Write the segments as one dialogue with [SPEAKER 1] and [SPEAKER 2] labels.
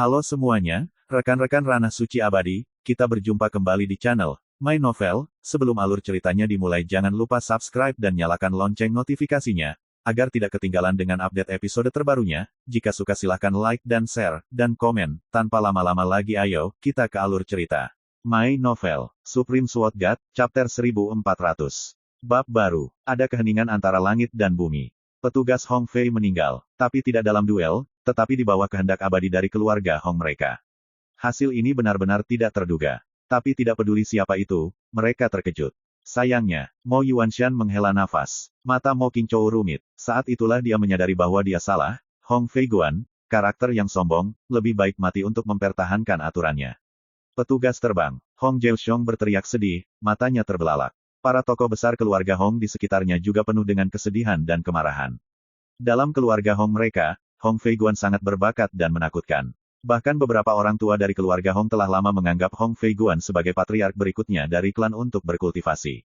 [SPEAKER 1] Halo semuanya, rekan-rekan Ranah Suci Abadi, kita berjumpa kembali di channel My Novel. Sebelum alur ceritanya dimulai jangan lupa subscribe dan nyalakan lonceng notifikasinya, agar tidak ketinggalan dengan update episode terbarunya. Jika suka silahkan like dan share, dan komen. Tanpa lama-lama lagi ayo, kita ke alur cerita. My Novel, Supreme Sword God, Chapter 1400. Bab baru, ada keheningan antara langit dan bumi. Petugas Hong Fei meninggal, tapi tidak dalam duel, tetapi di bawah kehendak abadi dari keluarga Hong mereka. Hasil ini benar-benar tidak terduga. Tapi tidak peduli siapa itu, mereka terkejut. Sayangnya, Mo Yuanshan menghela nafas. Mata Mo Qingzhou rumit. Saat itulah dia menyadari bahwa dia salah. Hong Fei Guan, karakter yang sombong, lebih baik mati untuk mempertahankan aturannya. Petugas terbang. Hong Jiaoxiong berteriak sedih, matanya terbelalak. Para tokoh besar keluarga Hong di sekitarnya juga penuh dengan kesedihan dan kemarahan. Dalam keluarga Hong mereka, Hong Fei Guan sangat berbakat dan menakutkan. Bahkan beberapa orang tua dari keluarga Hong telah lama menganggap Hong Fei Guan sebagai patriark berikutnya dari klan untuk berkultivasi.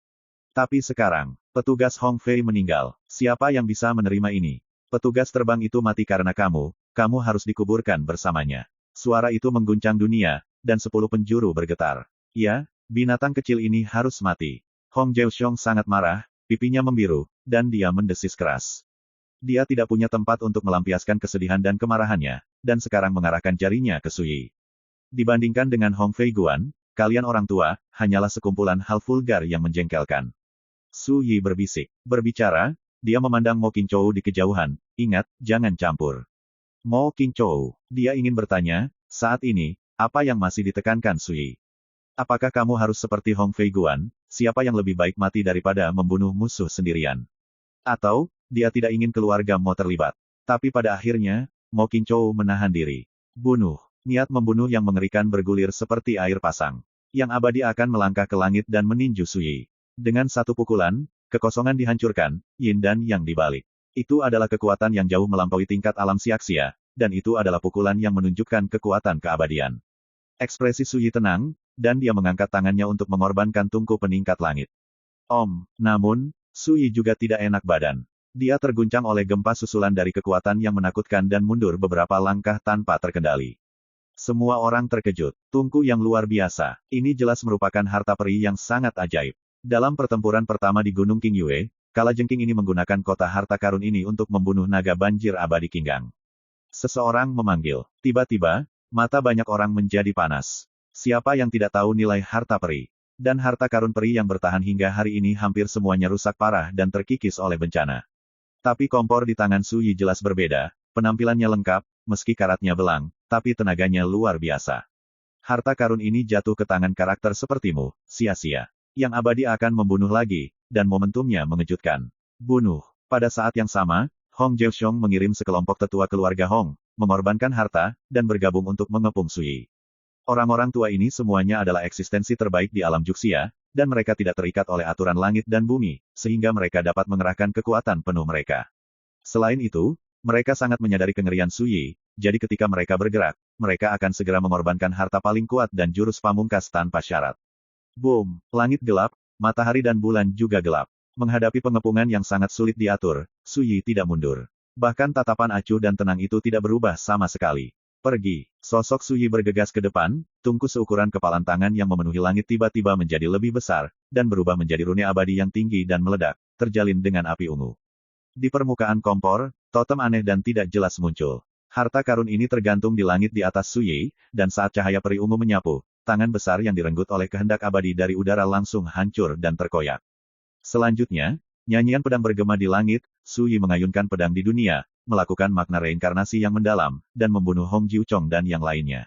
[SPEAKER 1] Tapi sekarang, petugas Hong Fei meninggal. Siapa yang bisa menerima ini? Petugas terbang itu mati karena kamu harus dikuburkan bersamanya. Suara itu mengguncang dunia, dan 10 penjuru bergetar. Ya, binatang kecil ini harus mati. Hong Jiaoxiong sangat marah, pipinya membiru, dan dia mendesis keras. Dia tidak punya tempat untuk melampiaskan kesedihan dan kemarahannya, dan sekarang mengarahkan jarinya ke Su Yi. Dibandingkan dengan Hong Fei Guan, kalian orang tua, hanyalah sekumpulan hal vulgar yang menjengkelkan. Su Yi berbisik. Berbicara, dia memandang Mo Qingzhou di kejauhan. Ingat, jangan campur. Mo Qingzhou, dia ingin bertanya, saat ini, apa yang masih ditekankan Su Yi? Apakah kamu harus seperti Hong Fei Guan, siapa yang lebih baik mati daripada membunuh musuh sendirian? Atau, dia tidak ingin keluarga Mo terlibat. Tapi pada akhirnya, Mo Qingzhou menahan diri. Bunuh. Niat membunuh yang mengerikan bergulir seperti air pasang. Yang abadi akan melangkah ke langit dan meninju Su Yi. Dengan satu pukulan, kekosongan dihancurkan, yin dan yang dibalik. Itu adalah kekuatan yang jauh melampaui tingkat alam siaksia, dan itu adalah pukulan yang menunjukkan kekuatan keabadian. Ekspresi Su Yi tenang, dan dia mengangkat tangannya untuk mengorbankan tungku peningkat langit. Namun, Su Yi juga tidak enak badan. Dia terguncang oleh gempa susulan dari kekuatan yang menakutkan dan mundur beberapa langkah tanpa terkendali. Semua orang terkejut. Tungku yang luar biasa. Ini jelas merupakan harta peri yang sangat ajaib. Dalam pertempuran pertama di Gunung Qingyue, kalajengking ini menggunakan kota harta karun ini untuk membunuh naga banjir abadi Qinggang. Seseorang memanggil. Tiba-tiba, mata banyak orang menjadi panas. Siapa yang tidak tahu nilai harta peri? Dan harta karun peri yang bertahan hingga hari ini hampir semuanya rusak parah dan terkikis oleh bencana. Tapi kompor di tangan Su Yi jelas berbeda, penampilannya lengkap, meski karatnya belang, tapi tenaganya luar biasa. Harta karun ini jatuh ke tangan karakter sepertimu, sia-sia. Yang abadi akan membunuh lagi, dan momentumnya mengejutkan. Bunuh. Pada saat yang sama, Hong Jiaoxiong mengirim sekelompok tetua keluarga Hong, mengorbankan harta, dan bergabung untuk mengepung Su Yi. Orang-orang tua ini semuanya adalah eksistensi terbaik di alam Juxia, dan mereka tidak terikat oleh aturan langit dan bumi, sehingga mereka dapat mengerahkan kekuatan penuh mereka. Selain itu, mereka sangat menyadari kengerian Su Yi, jadi ketika mereka bergerak, mereka akan segera mengorbankan harta paling kuat dan jurus pamungkas tanpa syarat. Boom! Langit gelap, matahari dan bulan juga gelap. Menghadapi pengepungan yang sangat sulit diatur, Su Yi tidak mundur. Bahkan tatapan acuh dan tenang itu tidak berubah sama sekali. Pergi. Sosok Su Yi bergegas ke depan, tungku seukuran kepalan tangan yang memenuhi langit tiba-tiba menjadi lebih besar, dan berubah menjadi rune abadi yang tinggi dan meledak, terjalin dengan api ungu. Di permukaan kompor, totem aneh dan tidak jelas muncul. Harta karun ini tergantung di langit di atas Su Yi, dan saat cahaya peri ungu menyapu, tangan besar yang direnggut oleh kehendak abadi dari udara langsung hancur dan terkoyak. Selanjutnya, nyanyian pedang bergema di langit, Su Yi mengayunkan pedang di dunia, melakukan makna reinkarnasi yang mendalam, dan membunuh Hong Jiuchong dan yang lainnya.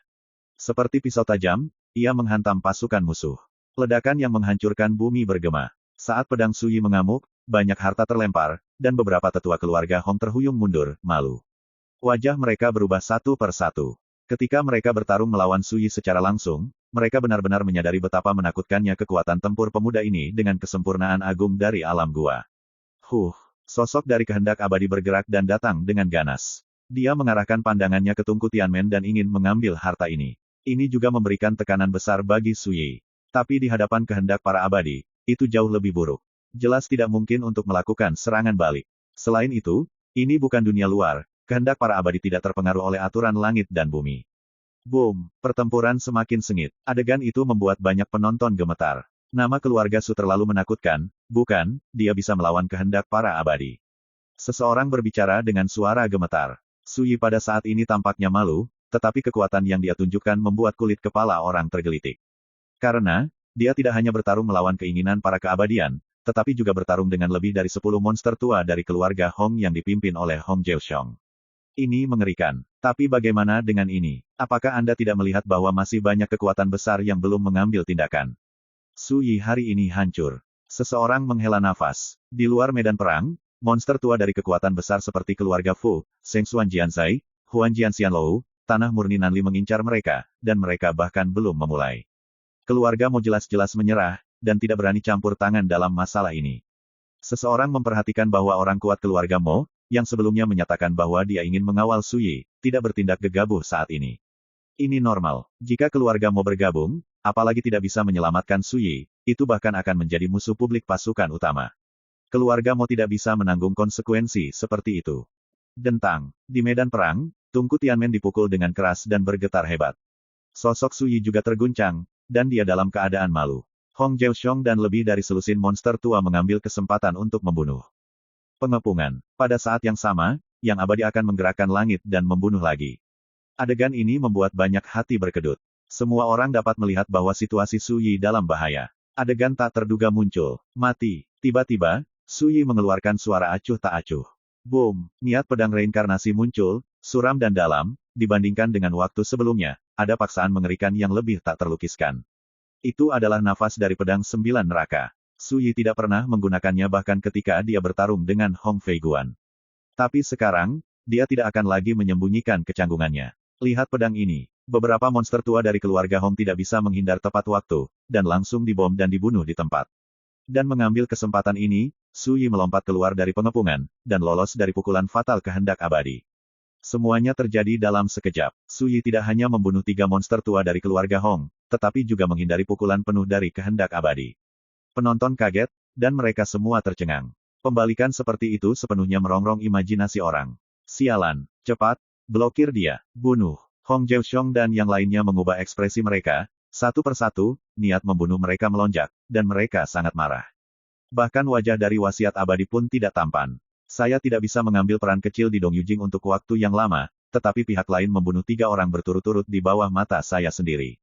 [SPEAKER 1] Seperti pisau tajam, ia menghantam pasukan musuh. Ledakan yang menghancurkan bumi bergema. Saat pedang Su Yi mengamuk, banyak harta terlempar, dan beberapa tetua keluarga Hong terhuyung mundur, malu. Wajah mereka berubah satu per satu. Ketika mereka bertarung melawan Su Yi secara langsung, mereka benar-benar menyadari betapa menakutkannya kekuatan tempur pemuda ini dengan kesempurnaan agung dari alam gua. Sosok dari kehendak abadi bergerak dan datang dengan ganas. Dia mengarahkan pandangannya ke Tungku Tianmen dan ingin mengambil harta ini. Ini juga memberikan tekanan besar bagi Su Yi. Tapi di hadapan kehendak para abadi, itu jauh lebih buruk. Jelas tidak mungkin untuk melakukan serangan balik. Selain itu, ini bukan dunia luar, kehendak para abadi tidak terpengaruh oleh aturan langit dan bumi. Boom! Pertempuran semakin sengit. Adegan itu membuat banyak penonton gemetar. Nama keluarga Su terlalu menakutkan, bukan, dia bisa melawan kehendak para abadi. Seseorang berbicara dengan suara gemetar. Su Yi pada saat ini tampaknya malu, tetapi kekuatan yang dia tunjukkan membuat kulit kepala orang tergelitik. Karena, dia tidak hanya bertarung melawan keinginan para keabadian, tetapi juga bertarung dengan lebih dari 10 monster tua dari keluarga Hong yang dipimpin oleh Hong Jaeseong. Ini mengerikan. Tapi bagaimana dengan ini? Apakah Anda tidak melihat bahwa masih banyak kekuatan besar yang belum mengambil tindakan? Su Yi hari ini hancur. Seseorang menghela nafas. Di luar medan perang, monster tua dari kekuatan besar seperti keluarga Fu, Seng Xuan Jianzai, Huan Jianxianlou, Tanah Murni Nanli mengincar mereka, dan mereka bahkan belum memulai. Keluarga Mo jelas-jelas menyerah, dan tidak berani campur tangan dalam masalah ini. Seseorang memperhatikan bahwa orang kuat keluarga Mo, yang sebelumnya menyatakan bahwa dia ingin mengawal Su Yi, tidak bertindak gegabah saat ini. Ini normal. Jika keluarga Mo bergabung, apalagi tidak bisa menyelamatkan Su Yi, itu bahkan akan menjadi musuh publik pasukan utama. Keluarga Mo tidak bisa menanggung konsekuensi seperti itu. Dentang. Di medan perang, Tungku Tianmen dipukul dengan keras dan bergetar hebat. Sosok Su Yi juga terguncang, dan dia dalam keadaan malu. Hong Jaeseong dan lebih dari selusin monster tua mengambil kesempatan untuk membunuh. Pengepungan. Pada saat yang sama, Yang Abadi akan menggerakkan langit dan membunuh lagi. Adegan ini membuat banyak hati berkedut. Semua orang dapat melihat bahwa situasi Su Yi dalam bahaya. Adegan tak terduga muncul. Mati. Tiba-tiba, Su Yi mengeluarkan suara acuh tak acuh. Boom! Niat pedang reinkarnasi muncul, suram dan dalam, dibandingkan dengan waktu sebelumnya, ada paksaan mengerikan yang lebih tak terlukiskan. Itu adalah nafas dari pedang 9 neraka. Su Yi tidak pernah menggunakannya bahkan ketika dia bertarung dengan Hong Feiguan. Tapi sekarang, dia tidak akan lagi menyembunyikan kecanggungannya. Lihat pedang ini. Beberapa monster tua dari keluarga Hong tidak bisa menghindar tepat waktu, dan langsung dibom dan dibunuh di tempat. Dan mengambil kesempatan ini, Su Yi melompat keluar dari pengepungan, dan lolos dari pukulan fatal kehendak abadi. Semuanya terjadi dalam sekejap. Su Yi tidak hanya membunuh 3 monster tua dari keluarga Hong, tetapi juga menghindari pukulan penuh dari kehendak abadi. Penonton kaget, dan mereka semua tercengang. Pembalikan seperti itu sepenuhnya merongrong imajinasi orang. Sialan, cepat, blokir dia, bunuh. Hong Jaeseong dan yang lainnya mengubah ekspresi mereka, satu persatu, niat membunuh mereka melonjak, dan mereka sangat marah. Bahkan wajah dari wasiat abadi pun tidak tampan. Saya tidak bisa mengambil peran kecil di Dong Yujing untuk waktu yang lama, tetapi pihak lain membunuh 3 orang berturut-turut di bawah mata saya sendiri.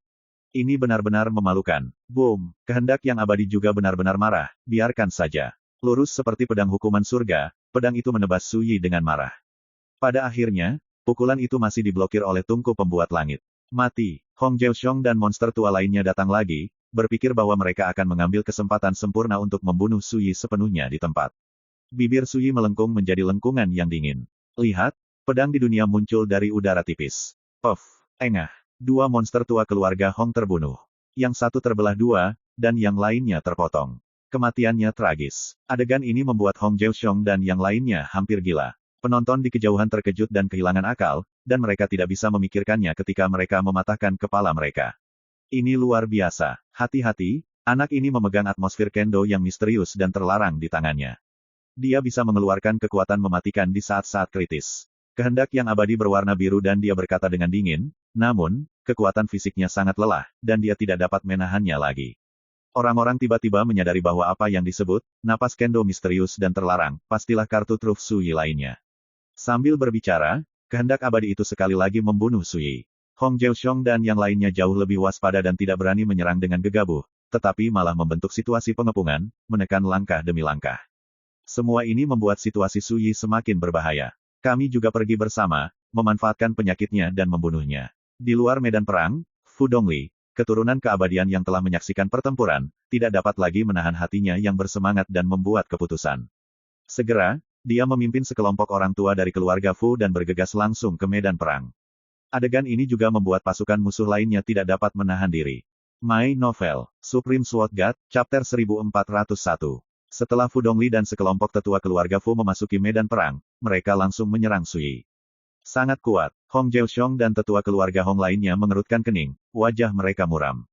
[SPEAKER 1] Ini benar-benar memalukan. Boom! Kehendak yang abadi juga benar-benar marah, biarkan saja. Lurus seperti pedang hukuman surga, pedang itu menebas Su Yi dengan marah. Pada akhirnya, pukulan itu masih diblokir oleh Tungku Pembuat Langit. Mati. Hong Jaeseong dan monster tua lainnya datang lagi, berpikir bahwa mereka akan mengambil kesempatan sempurna untuk membunuh Su Yi sepenuhnya di tempat. Bibir Su Yi melengkung menjadi lengkungan yang dingin. Lihat, pedang di dunia muncul dari udara tipis. Puff. Engah. 2 monster tua keluarga Hong terbunuh. Yang satu terbelah 2, dan yang lainnya terpotong. Kematiannya tragis. Adegan ini membuat Hong Jaeseong dan yang lainnya hampir gila. Penonton di kejauhan terkejut dan kehilangan akal, dan mereka tidak bisa memikirkannya ketika mereka mematahkan kepala mereka. Ini luar biasa. Hati-hati, anak ini memegang atmosfer kendo yang misterius dan terlarang di tangannya. Dia bisa mengeluarkan kekuatan mematikan di saat-saat kritis. Kehendak yang abadi berwarna biru dan dia berkata dengan dingin, namun, kekuatan fisiknya sangat lelah, dan dia tidak dapat menahannya lagi. Orang-orang tiba-tiba menyadari bahwa apa yang disebut, napas kendo misterius dan terlarang, pastilah kartu truf Su Yi lainnya. Sambil berbicara, kehendak abadi itu sekali lagi membunuh Su Yi. Hong Jaeseong dan yang lainnya jauh lebih waspada dan tidak berani menyerang dengan gegabah, tetapi malah membentuk situasi pengepungan, menekan langkah demi langkah. Semua ini membuat situasi Su Yi semakin berbahaya. Kami juga pergi bersama, memanfaatkan penyakitnya dan membunuhnya. Di luar medan perang, Fu Dongli, keturunan keabadian yang telah menyaksikan pertempuran, tidak dapat lagi menahan hatinya yang bersemangat dan membuat keputusan. Segera, dia memimpin sekelompok orang tua dari keluarga Fu dan bergegas langsung ke medan perang. Adegan ini juga membuat pasukan musuh lainnya tidak dapat menahan diri. My Novel, Supreme Sword God, Chapter 1401. Setelah Fu Dongli dan sekelompok tetua keluarga Fu memasuki medan perang, mereka langsung menyerang Su Yi. Sangat kuat, Hong Jaeseong dan tetua keluarga Hong lainnya mengerutkan kening, wajah mereka muram.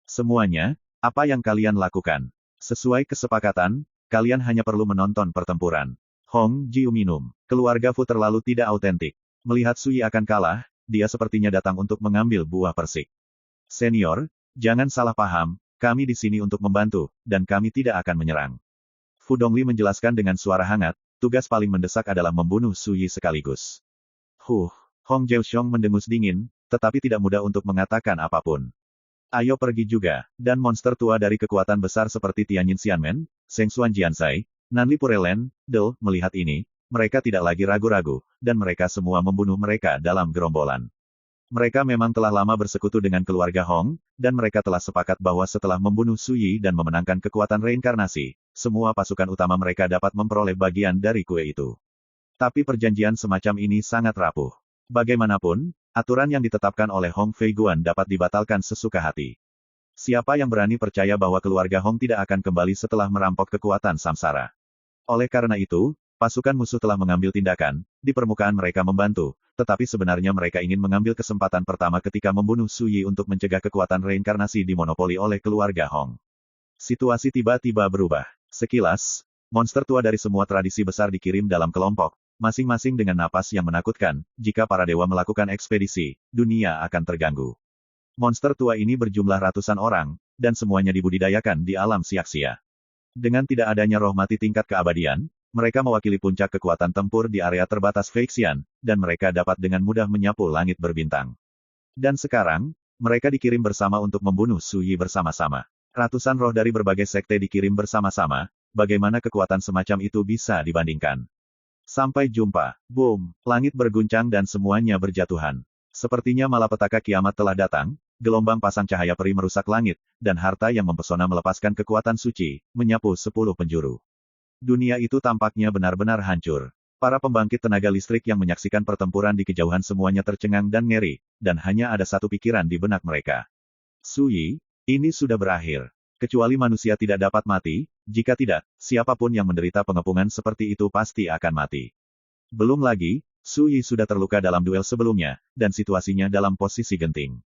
[SPEAKER 1] Semuanya, apa yang kalian lakukan? Sesuai kesepakatan, kalian hanya perlu menonton pertempuran. Hong Jiu minum. Keluarga Fu terlalu tidak autentik. Melihat Su Yi akan kalah, dia sepertinya datang untuk mengambil buah persik. Senior, jangan salah paham, kami di sini untuk membantu, dan kami tidak akan menyerang. Fu Dongli menjelaskan dengan suara hangat, tugas paling mendesak adalah membunuh Su Yi sekaligus. Hong Jiaoxiong mendengus dingin, tetapi tidak mudah untuk mengatakan apapun. Ayo pergi juga, dan monster tua dari kekuatan besar seperti Tianyin Xianmen, Zheng Xuan Jiansai, Nanli Purelen, Del, melihat ini, mereka tidak lagi ragu-ragu, dan mereka semua membunuh mereka dalam gerombolan. Mereka memang telah lama bersekutu dengan keluarga Hong, dan mereka telah sepakat bahwa setelah membunuh Su Yi dan memenangkan kekuatan reinkarnasi, semua pasukan utama mereka dapat memperoleh bagian dari kue itu. Tapi perjanjian semacam ini sangat rapuh. Bagaimanapun, aturan yang ditetapkan oleh Hong Feiguan dapat dibatalkan sesuka hati. Siapa yang berani percaya bahwa keluarga Hong tidak akan kembali setelah merampok kekuatan samsara? Oleh karena itu, pasukan musuh telah mengambil tindakan, di permukaan mereka membantu, tetapi sebenarnya mereka ingin mengambil kesempatan pertama ketika membunuh Su Yi untuk mencegah kekuatan reinkarnasi dimonopoli oleh keluarga Hong. Situasi tiba-tiba berubah. Sekilas, monster tua dari semua tradisi besar dikirim dalam kelompok, masing-masing dengan napas yang menakutkan. Jika para dewa melakukan ekspedisi, dunia akan terganggu. Monster tua ini berjumlah ratusan orang, dan semuanya dibudidayakan di alam sia-sia. Dengan tidak adanya roh mati tingkat keabadian, mereka mewakili puncak kekuatan tempur di area terbatas Feixian, dan mereka dapat dengan mudah menyapu langit berbintang. Dan sekarang, mereka dikirim bersama untuk membunuh Su Yi bersama-sama. Ratusan roh dari berbagai sekte dikirim bersama-sama, bagaimana kekuatan semacam itu bisa dibandingkan? Sampai jumpa. Boom! Langit berguncang dan semuanya berjatuhan. Sepertinya malapetaka kiamat telah datang, gelombang pasang cahaya peri merusak langit, dan harta yang mempesona melepaskan kekuatan suci, menyapu 10 penjuru. Dunia itu tampaknya benar-benar hancur. Para pembangkit tenaga listrik yang menyaksikan pertempuran di kejauhan semuanya tercengang dan ngeri, dan hanya ada satu pikiran di benak mereka. Su Yi, ini sudah berakhir. Kecuali manusia tidak dapat mati, jika tidak, siapapun yang menderita pengepungan seperti itu pasti akan mati. Belum lagi, Su Yi sudah terluka dalam duel sebelumnya, dan situasinya dalam posisi genting.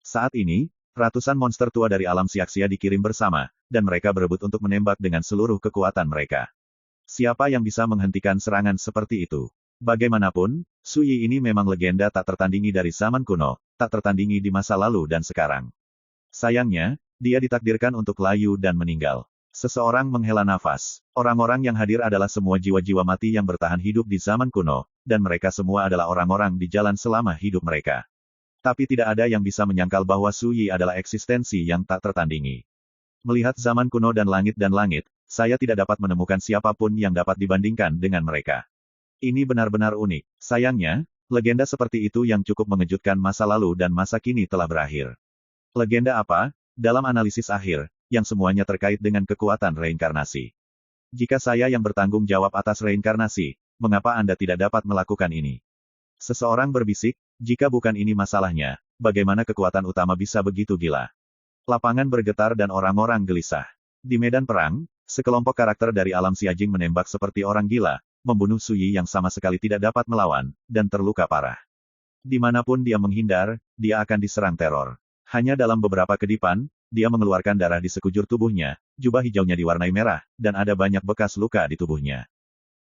[SPEAKER 1] Saat ini, ratusan monster tua dari alam sia-sia dikirim bersama, dan mereka berebut untuk menembak dengan seluruh kekuatan mereka. Siapa yang bisa menghentikan serangan seperti itu? Bagaimanapun, Su Yi ini memang legenda tak tertandingi dari zaman kuno, tak tertandingi di masa lalu dan sekarang. Sayangnya, dia ditakdirkan untuk layu dan meninggal. Seseorang menghela nafas. Orang-orang yang hadir adalah semua jiwa-jiwa mati yang bertahan hidup di zaman kuno, dan mereka semua adalah orang-orang di jalan selama hidup mereka. Tapi tidak ada yang bisa menyangkal bahwa Su Yi adalah eksistensi yang tak tertandingi. Melihat zaman kuno dan langit, saya tidak dapat menemukan siapapun yang dapat dibandingkan dengan mereka. Ini benar-benar unik. Sayangnya, legenda seperti itu yang cukup mengejutkan masa lalu dan masa kini telah berakhir. Legenda apa? Dalam analisis akhir, yang semuanya terkait dengan kekuatan reinkarnasi. Jika saya yang bertanggung jawab atas reinkarnasi, mengapa Anda tidak dapat melakukan ini? Seseorang berbisik, jika bukan ini masalahnya, bagaimana kekuatan utama bisa begitu gila? Lapangan bergetar dan orang-orang gelisah. Di medan perang, sekelompok karakter dari alam Xiajing menembak seperti orang gila, membunuh Su Yi yang sama sekali tidak dapat melawan, dan terluka parah. Dimanapun dia menghindar, dia akan diserang teror. Hanya dalam beberapa kedipan, dia mengeluarkan darah di sekujur tubuhnya, jubah hijaunya diwarnai merah, dan ada banyak bekas luka di tubuhnya.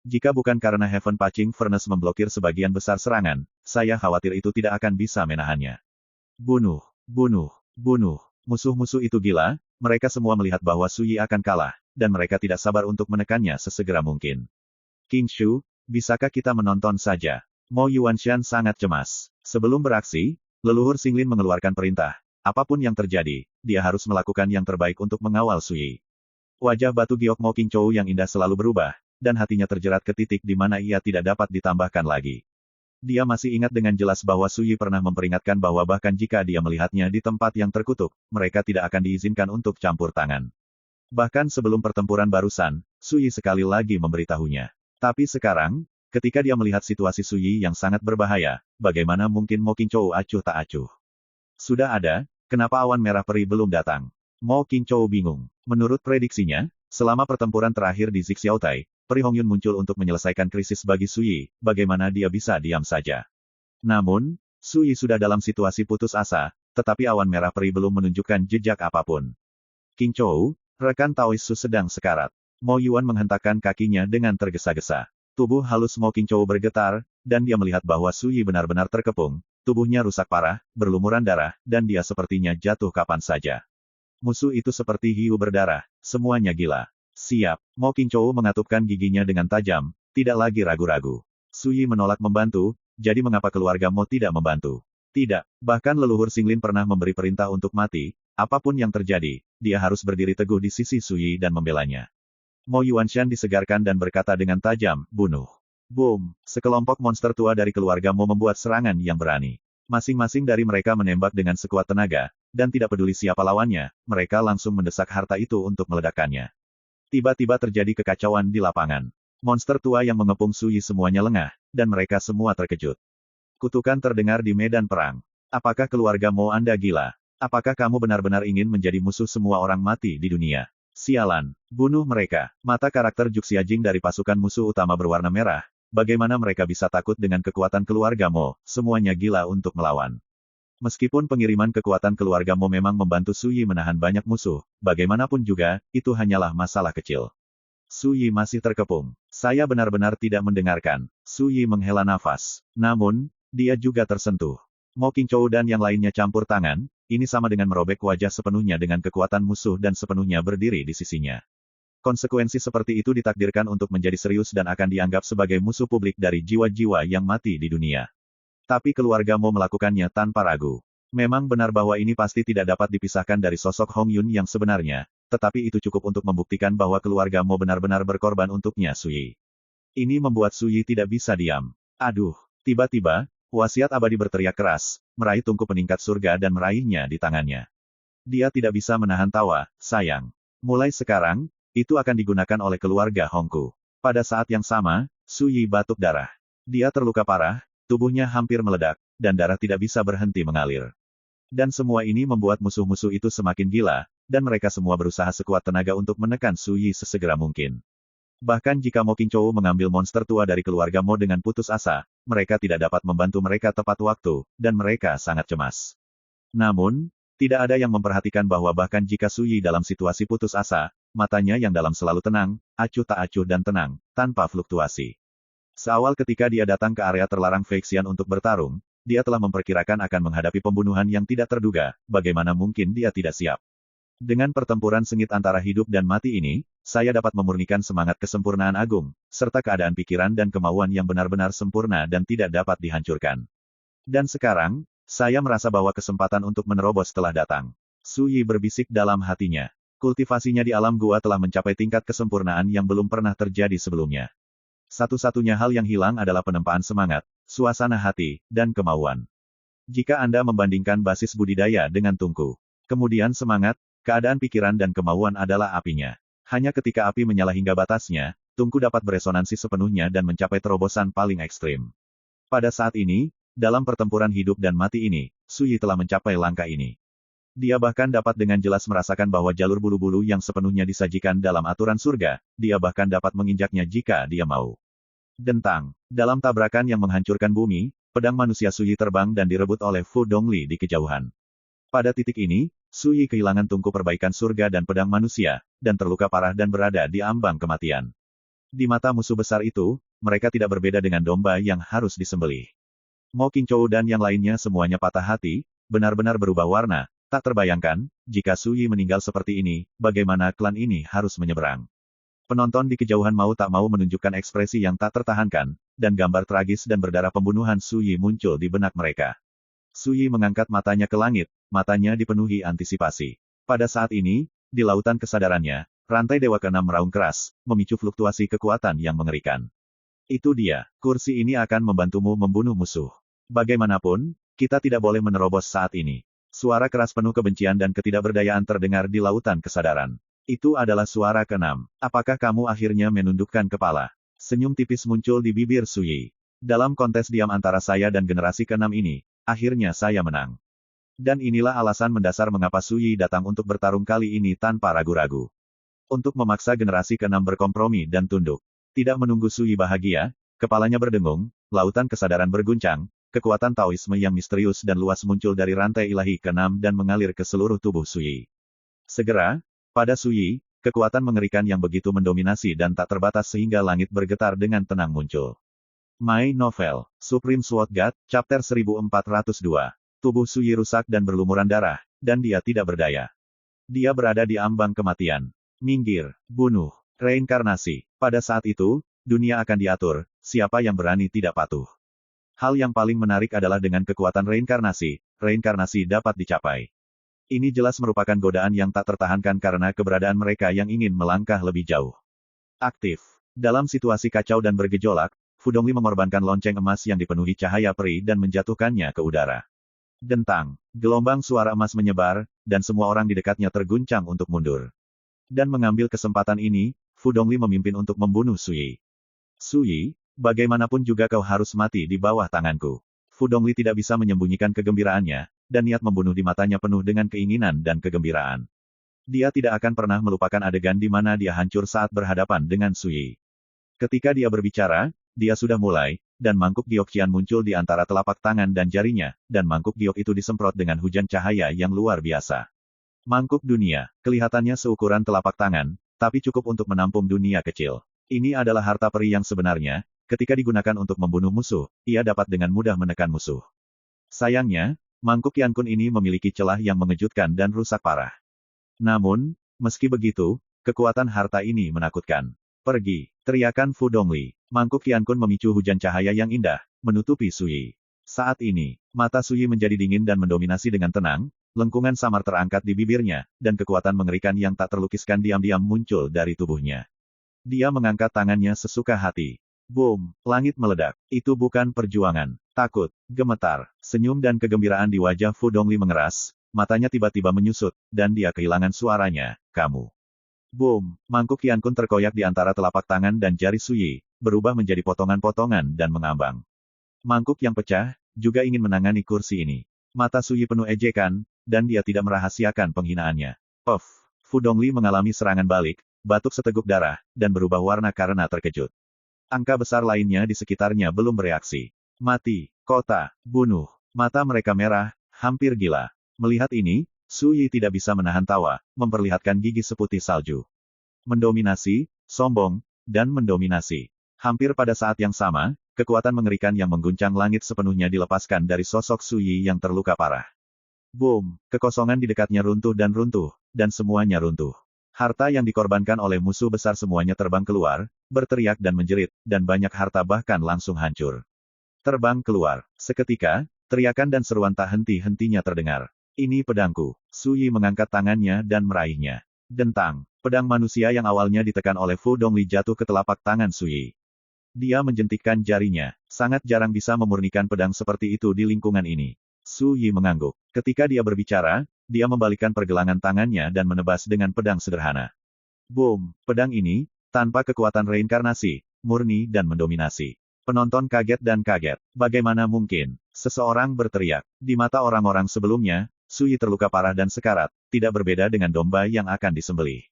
[SPEAKER 1] Jika bukan karena Heaven Patching Furnace memblokir sebagian besar serangan, saya khawatir itu tidak akan bisa menahannya. Bunuh, bunuh, bunuh. Musuh-musuh itu gila, mereka semua melihat bahwa Su Yi akan kalah, dan mereka tidak sabar untuk menekannya sesegera mungkin. King Shu, bisakah kita menonton saja? Mo Yuanshan sangat cemas. Sebelum beraksi, leluhur Xinglin mengeluarkan perintah. Apapun yang terjadi, dia harus melakukan yang terbaik untuk mengawal Su Yi. Wajah batu giok Mo King Chou yang indah selalu berubah, dan hatinya terjerat ke titik di mana ia tidak dapat ditambahkan lagi. Dia masih ingat dengan jelas bahwa Su Yi pernah memperingatkan bahwa bahkan jika dia melihatnya di tempat yang terkutuk, mereka tidak akan diizinkan untuk campur tangan. Bahkan sebelum pertempuran barusan, Su Yi sekali lagi memberitahunya. Tapi sekarang, ketika dia melihat situasi Su Yi yang sangat berbahaya, bagaimana mungkin Mo King Chou acuh tak acuh? Sudah ada, kenapa awan merah peri belum datang? Mo King Chou bingung. Menurut prediksinya, selama pertempuran terakhir di Zixiaotai, Peri Hongyun muncul untuk menyelesaikan krisis bagi Su Yi, bagaimana dia bisa diam saja. Namun, Su Yi sudah dalam situasi putus asa, tetapi awan merah peri belum menunjukkan jejak apapun. King Chou, rekan Taois Su sedang sekarat. Mo Yuan menghentakkan kakinya dengan tergesa-gesa. Tubuh halus Mo King Chou bergetar, dan dia melihat bahwa Su Yi benar-benar terkepung. tubuhnya rusak parah, berlumuran darah, dan dia sepertinya jatuh kapan saja. Musuh itu seperti hiu berdarah, semuanya gila. Siap, Mo Qingzhou mengatupkan giginya dengan tajam, tidak lagi ragu-ragu. Su Yi menolak membantu, jadi mengapa keluarga Mo tidak membantu? Tidak, bahkan leluhur Xinglin pernah memberi perintah untuk mati, apapun yang terjadi, dia harus berdiri teguh di sisi Su Yi dan membelanya. Mo Yuanshan disegarkan dan berkata dengan tajam, bunuh. Boom, sekelompok monster tua dari keluarga Mo membuat serangan yang berani. Masing-masing dari mereka menembak dengan sekuat tenaga, dan tidak peduli siapa lawannya, mereka langsung mendesak harta itu untuk meledakkannya. Tiba-tiba terjadi kekacauan di lapangan. Monster tua yang mengepung Su Yi semuanya lengah, dan mereka semua terkejut. Kutukan terdengar di medan perang. Apakah keluarga Mo Anda gila? Apakah kamu benar-benar ingin menjadi musuh semua orang mati di dunia? Sialan, bunuh mereka. Mata karakter Juxiajing dari pasukan musuh utama berwarna merah. Bagaimana mereka bisa takut dengan kekuatan keluarga Mo? Semuanya gila untuk melawan. Meskipun pengiriman kekuatan keluarga Mo memang membantu Su Yi menahan banyak musuh, bagaimanapun juga, itu hanyalah masalah kecil. Su Yi masih terkepung. Saya benar-benar tidak mendengarkan. Su Yi menghela nafas. Namun, dia juga tersentuh. Mo Qingzhou dan yang lainnya campur tangan, ini sama dengan merobek wajah sepenuhnya dengan kekuatan musuh dan sepenuhnya berdiri di sisinya. Konsekuensi seperti itu ditakdirkan untuk menjadi serius dan akan dianggap sebagai musuh publik dari jiwa-jiwa yang mati di dunia. Tapi keluarga Mo melakukannya tanpa ragu. Memang benar bahwa ini pasti tidak dapat dipisahkan dari sosok Hong Yun yang sebenarnya, tetapi itu cukup untuk membuktikan bahwa keluarga Mo benar-benar berkorban untuknya Su Yi. Ini membuat Su Yi tidak bisa diam. Aduh, tiba-tiba, wasiat abadi berteriak keras, meraih tungku peningkat surga dan meraihnya di tangannya. Dia tidak bisa menahan tawa, sayang. Mulai sekarang, itu akan digunakan oleh keluarga Hongku. Pada saat yang sama, Su Yi batuk darah. Dia terluka parah, tubuhnya hampir meledak, dan darah tidak bisa berhenti mengalir. Dan semua ini membuat musuh-musuh itu semakin gila, dan mereka semua berusaha sekuat tenaga untuk menekan Su Yi sesegera mungkin. Bahkan jika Mo Qingzhou mengambil monster tua dari keluarga Mo dengan putus asa, mereka tidak dapat membantu mereka tepat waktu, dan mereka sangat cemas. Namun, tidak ada yang memperhatikan bahwa bahkan jika Su Yi dalam situasi putus asa, matanya yang dalam selalu tenang, acuh tak acuh dan tenang, tanpa fluktuasi. Seawal ketika dia datang ke area terlarang Feixian untuk bertarung, dia telah memperkirakan akan menghadapi pembunuhan yang tidak terduga, bagaimana mungkin dia tidak siap. Dengan pertempuran sengit antara hidup dan mati ini, saya dapat memurnikan semangat kesempurnaan agung, serta keadaan pikiran dan kemauan yang benar-benar sempurna dan tidak dapat dihancurkan. Dan sekarang, saya merasa bahwa kesempatan untuk menerobos telah datang. Su Yi berbisik dalam hatinya. Kultivasinya di alam gua telah mencapai tingkat kesempurnaan yang belum pernah terjadi sebelumnya. Satu-satunya hal yang hilang adalah penempaan semangat, suasana hati, dan kemauan. Jika Anda membandingkan basis budidaya dengan tungku, kemudian semangat, keadaan pikiran dan kemauan adalah apinya. Hanya ketika api menyala hingga batasnya, tungku dapat beresonansi sepenuhnya dan mencapai terobosan paling ekstrim. Pada saat ini, dalam pertempuran hidup dan mati ini, Su Yi telah mencapai langkah ini. Dia bahkan dapat dengan jelas merasakan bahwa jalur bulu-bulu yang sepenuhnya disajikan dalam aturan surga, dia bahkan dapat menginjaknya jika dia mau. Dentang. Dalam tabrakan yang menghancurkan bumi, pedang manusia Su Yi terbang dan direbut oleh Fu Dongli di kejauhan. Pada titik ini, Su Yi kehilangan tungku perbaikan surga dan pedang manusia, dan terluka parah dan berada di ambang kematian. Di mata musuh besar itu, mereka tidak berbeda dengan domba yang harus disembelih. Mo Qingzhou dan yang lainnya semuanya patah hati, benar-benar berubah warna. Tak terbayangkan, jika Su Yi meninggal seperti ini, bagaimana klan ini harus menyeberang. Penonton di kejauhan mau tak mau menunjukkan ekspresi yang tak tertahankan, dan gambar tragis dan berdarah pembunuhan Su Yi muncul di benak mereka. Su Yi mengangkat matanya ke langit, matanya dipenuhi antisipasi. Pada saat ini, di lautan kesadarannya, rantai Dewa ke-6 meraung keras, memicu fluktuasi kekuatan yang mengerikan. Itu dia, kursi ini akan membantumu membunuh musuh. Bagaimanapun, kita tidak boleh menerobos saat ini. Suara keras penuh kebencian dan ketidakberdayaan terdengar di lautan kesadaran. Itu adalah suara ke-6. Apakah kamu akhirnya menundukkan kepala? Senyum tipis muncul di bibir Su Yi. Dalam kontes diam antara saya dan generasi ke-6 ini, akhirnya saya menang. Dan inilah alasan mendasar mengapa Su Yi datang untuk bertarung kali ini tanpa ragu-ragu. Untuk memaksa generasi ke-6 berkompromi dan tunduk. Tidak menunggu Su Yi bahagia, kepalanya berdengung, lautan kesadaran berguncang, kekuatan Taoisme yang misterius dan luas muncul dari rantai ilahi ke-6 dan mengalir ke seluruh tubuh Su Yi. Segera, pada Su Yi, kekuatan mengerikan yang begitu mendominasi dan tak terbatas sehingga langit bergetar dengan tenang muncul. My Novel, Supreme Sword God, Chapter 1402. Tubuh Suyi rusak dan berlumuran darah, dan dia tidak berdaya. Dia berada di ambang kematian. Minggir, bunuh, reinkarnasi. Pada saat itu, dunia akan diatur, siapa yang berani tidak patuh. Hal yang paling menarik adalah dengan kekuatan reinkarnasi dapat dicapai. Ini jelas merupakan godaan yang tak tertahankan karena keberadaan mereka yang ingin melangkah lebih jauh. Aktif. Dalam situasi kacau dan bergejolak, Fu Dongli mengorbankan lonceng emas yang dipenuhi cahaya peri dan menjatuhkannya ke udara. Dentang, gelombang suara emas menyebar, dan semua orang di dekatnya terguncang untuk mundur. Dan mengambil kesempatan ini, Fu Dongli memimpin untuk membunuh Suyi. Suyi, bagaimanapun juga kau harus mati di bawah tanganku. Fu Dongli tidak bisa menyembunyikan kegembiraannya, dan niat membunuh di matanya penuh dengan keinginan dan kegembiraan. Dia tidak akan pernah melupakan adegan di mana dia hancur saat berhadapan dengan Suyi. Ketika dia berbicara, dia sudah mulai, dan mangkuk giok Qian muncul di antara telapak tangan dan jarinya, dan mangkuk giok itu disemprot dengan hujan cahaya yang luar biasa. Mangkuk dunia, kelihatannya seukuran telapak tangan, tapi cukup untuk menampung dunia kecil. Ini adalah harta peri yang sebenarnya, ketika digunakan untuk membunuh musuh, ia dapat dengan mudah menekan musuh. Sayangnya, mangkuk Qian Kun ini memiliki celah yang mengejutkan dan rusak parah. Namun, meski begitu, kekuatan harta ini menakutkan. Pergi, teriakan Fu Dongli. Mangkuk Qian Kun memicu hujan cahaya yang indah, menutupi Suyi. Saat ini, mata Suyi menjadi dingin dan mendominasi dengan tenang, lengkungan samar terangkat di bibirnya, dan kekuatan mengerikan yang tak terlukiskan diam-diam muncul dari tubuhnya. Dia mengangkat tangannya sesuka hati. Boom, langit meledak. Itu bukan perjuangan. Takut, gemetar, senyum dan kegembiraan di wajah Fu Dongli mengeras, matanya tiba-tiba menyusut, dan dia kehilangan suaranya, kamu. Boom, mangkuk Qian Kun terkoyak di antara telapak tangan dan jari Suyi, berubah menjadi potongan-potongan dan mengambang. Mangkuk yang pecah, juga ingin menangani kursi ini. Mata Suyi penuh ejekan, dan dia tidak merahasiakan penghinaannya. Puff, Fu Dongli mengalami serangan balik, batuk seteguk darah, dan berubah warna karena terkejut. Angka besar lainnya di sekitarnya belum bereaksi. Mati, kota, bunuh. Mata mereka merah, hampir gila. Melihat ini, Suyi tidak bisa menahan tawa, memperlihatkan gigi seputih salju. Mendominasi, sombong, dan mendominasi. Hampir pada saat yang sama, kekuatan mengerikan yang mengguncang langit sepenuhnya dilepaskan dari sosok Suyi yang terluka parah. Boom, kekosongan di dekatnya runtuh, dan semuanya runtuh. Harta yang dikorbankan oleh musuh besar semuanya terbang keluar, berteriak dan menjerit, dan banyak harta bahkan langsung hancur. Terbang keluar. Seketika, teriakan dan seruan tak henti-hentinya terdengar. Ini pedangku. Suyi mengangkat tangannya dan meraihnya. Dentang, pedang manusia yang awalnya ditekan oleh Fu Dongli jatuh ke telapak tangan Suyi. Dia menjentikkan jarinya. Sangat jarang bisa memurnikan pedang seperti itu di lingkungan ini. Suyi mengangguk. Ketika dia berbicara, dia membalikkan pergelangan tangannya dan menebas dengan pedang sederhana. Boom, pedang ini, tanpa kekuatan reinkarnasi, murni dan mendominasi. Penonton kaget dan kaget. Bagaimana mungkin? Seseorang berteriak. Di mata orang-orang sebelumnya, Suyi terluka parah dan sekarat, tidak berbeda dengan domba yang akan disembelih.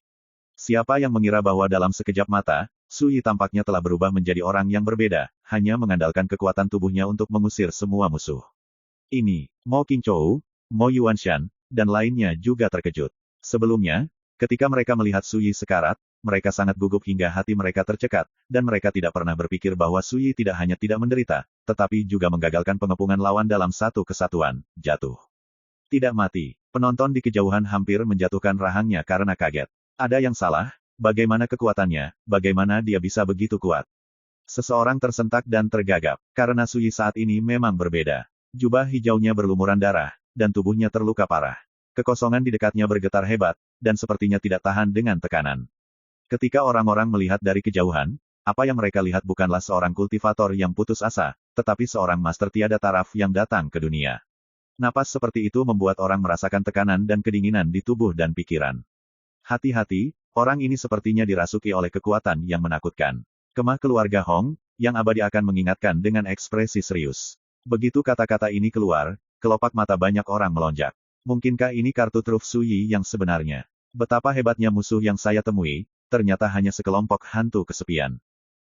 [SPEAKER 1] Siapa yang mengira bahwa dalam sekejap mata, Suyi tampaknya telah berubah menjadi orang yang berbeda, hanya mengandalkan kekuatan tubuhnya untuk mengusir semua musuh. Ini, Mo Qingzhou, Mo Yuanshan, dan lainnya juga terkejut. Sebelumnya, ketika mereka melihat Suyi sekarat, mereka sangat gugup hingga hati mereka tercekat, dan mereka tidak pernah berpikir bahwa Suyi tidak hanya tidak menderita, tetapi juga menggagalkan pengepungan lawan dalam satu kesatuan, jatuh. Tidak mati. Penonton di kejauhan hampir menjatuhkan rahangnya karena kaget. Ada yang salah, bagaimana kekuatannya, bagaimana dia bisa begitu kuat. Seseorang tersentak dan tergagap, karena Suyi saat ini memang berbeda. Jubah hijaunya berlumuran darah, dan tubuhnya terluka parah. Kekosongan di dekatnya bergetar hebat, dan sepertinya tidak tahan dengan tekanan. Ketika orang-orang melihat dari kejauhan, apa yang mereka lihat bukanlah seorang kultivator yang putus asa, tetapi seorang master tiada taraf yang datang ke dunia. Napas seperti itu membuat orang merasakan tekanan dan kedinginan di tubuh dan pikiran. Hati-hati, orang ini sepertinya dirasuki oleh kekuatan yang menakutkan. Kemah keluarga Hong, yang abadi akan mengingatkan dengan ekspresi serius. Begitu kata-kata ini keluar, kelopak mata banyak orang melonjak. Mungkinkah ini kartu truf Suyi yang sebenarnya? Betapa hebatnya musuh yang saya temui, ternyata hanya sekelompok hantu kesepian.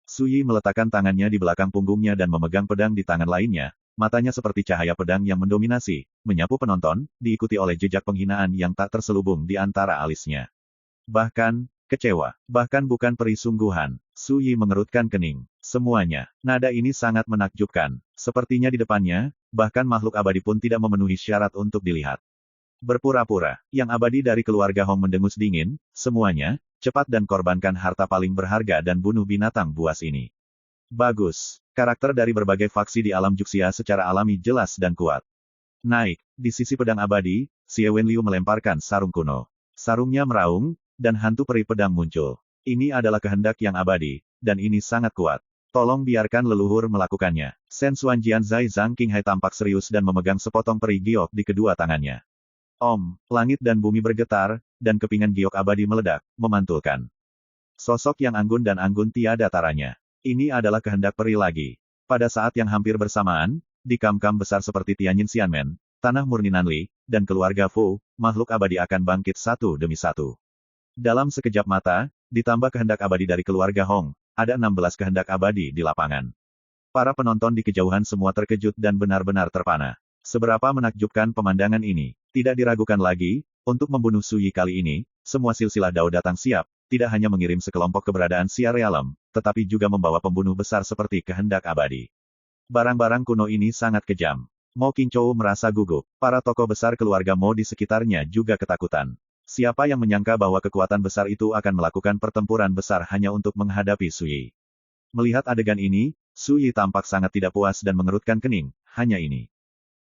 [SPEAKER 1] Suyi meletakkan tangannya di belakang punggungnya dan memegang pedang di tangan lainnya. Matanya seperti cahaya pedang yang mendominasi, menyapu penonton, diikuti oleh jejak penghinaan yang tak terselubung di antara alisnya. Bahkan, kecewa. Bahkan bukan peri sungguhan. Su Yi mengerutkan kening. Semuanya. Nada ini sangat menakjubkan. Sepertinya di depannya, bahkan makhluk abadi pun tidak memenuhi syarat untuk dilihat. Berpura-pura, yang abadi dari keluarga Hong mendengus dingin, semuanya, cepat dan korbankan harta paling berharga dan bunuh binatang buas ini. Bagus. Karakter dari berbagai faksi di alam Juxia secara alami jelas dan kuat. Naik, di sisi pedang abadi, Xie Wenliu melemparkan sarung kuno. Sarungnya meraung, dan hantu peri pedang muncul. Ini adalah kehendak yang abadi, dan ini sangat kuat. Tolong biarkan leluhur melakukannya. Shen Xuanjian Zai Zhang Qinghai tampak serius dan memegang sepotong peri giok di kedua tangannya. Om, langit dan bumi bergetar, dan kepingan giok abadi meledak, memantulkan. Sosok yang anggun dan anggun tiada taranya. Ini adalah kehendak peri lagi. Pada saat yang hampir bersamaan, di kam-kam besar seperti Tianjin Xianmen, Tanah Murni Nanli, dan keluarga Fu, makhluk abadi akan bangkit satu demi satu. Dalam sekejap mata, ditambah kehendak abadi dari keluarga Hong, ada 16 kehendak abadi di lapangan. Para penonton di kejauhan semua terkejut dan benar-benar terpana. Seberapa menakjubkan pemandangan ini. Tidak diragukan lagi, untuk membunuh Su Yi kali ini, semua silsilah Dao datang siap, tidak hanya mengirim sekelompok keberadaan Xia Realm, tetapi juga membawa pembunuh besar seperti kehendak abadi. Barang-barang kuno ini sangat kejam. Mo Qingzhou merasa gugup. Para tokoh besar keluarga Mo di sekitarnya juga ketakutan. Siapa yang menyangka bahwa kekuatan besar itu akan melakukan pertempuran besar hanya untuk menghadapi Su Yi. Melihat adegan ini, Su Yi tampak sangat tidak puas dan mengerutkan kening, hanya ini.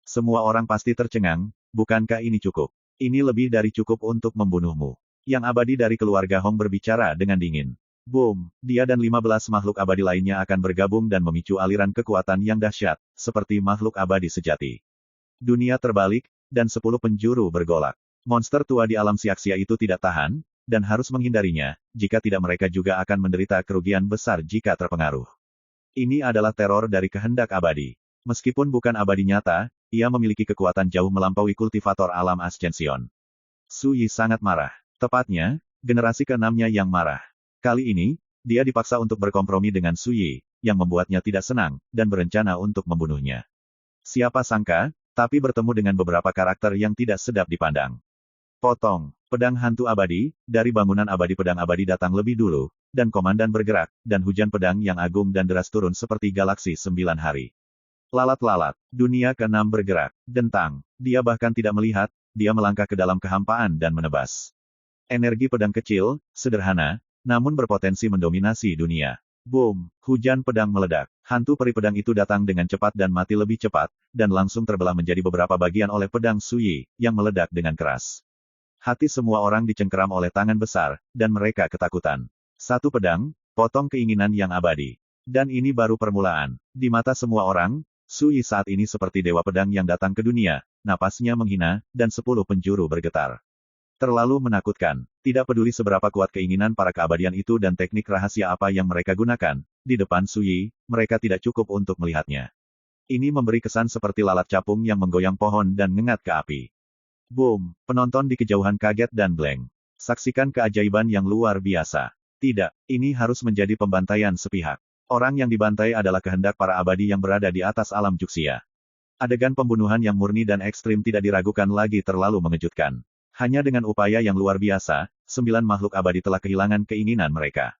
[SPEAKER 1] Semua orang pasti tercengang, bukankah ini cukup? Ini lebih dari cukup untuk membunuhmu. Yang abadi dari keluarga Hong berbicara dengan dingin. Boom, dia dan 15 makhluk abadi lainnya akan bergabung dan memicu aliran kekuatan yang dahsyat, seperti makhluk abadi sejati. Dunia terbalik, dan 10 penjuru bergolak. Monster tua di alam Siaksia itu tidak tahan, dan harus menghindarinya, jika tidak mereka juga akan menderita kerugian besar jika terpengaruh. Ini adalah teror dari kehendak abadi. Meskipun bukan abadi nyata, ia memiliki kekuatan jauh melampaui kultivator alam Ascension. Su Yi sangat marah. Tepatnya, generasi ke-6-nya yang marah. Kali ini, dia dipaksa untuk berkompromi dengan Su Yi, yang membuatnya tidak senang, dan berencana untuk membunuhnya. Siapa sangka, tapi bertemu dengan beberapa karakter yang tidak sedap dipandang. Potong, pedang hantu abadi, dari bangunan abadi pedang abadi datang lebih dulu, dan komandan bergerak, dan hujan pedang yang agung dan deras turun seperti galaksi 9 hari. Lalat-lalat, dunia ke-6 bergerak, dentang, dia bahkan tidak melihat, dia melangkah ke dalam kehampaan dan menebas. Energi pedang kecil, sederhana, namun berpotensi mendominasi dunia. Boom, hujan pedang meledak. Hantu peri pedang itu datang dengan cepat dan mati lebih cepat, dan langsung terbelah menjadi beberapa bagian oleh pedang Su Yi, yang meledak dengan keras. Hati semua orang dicengkeram oleh tangan besar, dan mereka ketakutan. Satu pedang, potong keinginan yang abadi. Dan ini baru permulaan. Di mata semua orang, Su Yi saat ini seperti dewa pedang yang datang ke dunia, napasnya menghina, dan 10 penjuru bergetar. Terlalu menakutkan. Tidak peduli seberapa kuat keinginan para keabadian itu dan teknik rahasia apa yang mereka gunakan, di depan Su Yi, mereka tidak cukup untuk melihatnya. Ini memberi kesan seperti lalat capung yang menggoyang pohon dan mengengat ke api. Boom, penonton di kejauhan kaget dan blank. Saksikan keajaiban yang luar biasa. Tidak, ini harus menjadi pembantaian sepihak. Orang yang dibantai adalah kehendak para abadi yang berada di atas alam Juxia. Adegan pembunuhan yang murni dan ekstrim tidak diragukan lagi terlalu mengejutkan. Hanya dengan upaya yang luar biasa, 9 makhluk abadi telah kehilangan keinginan mereka.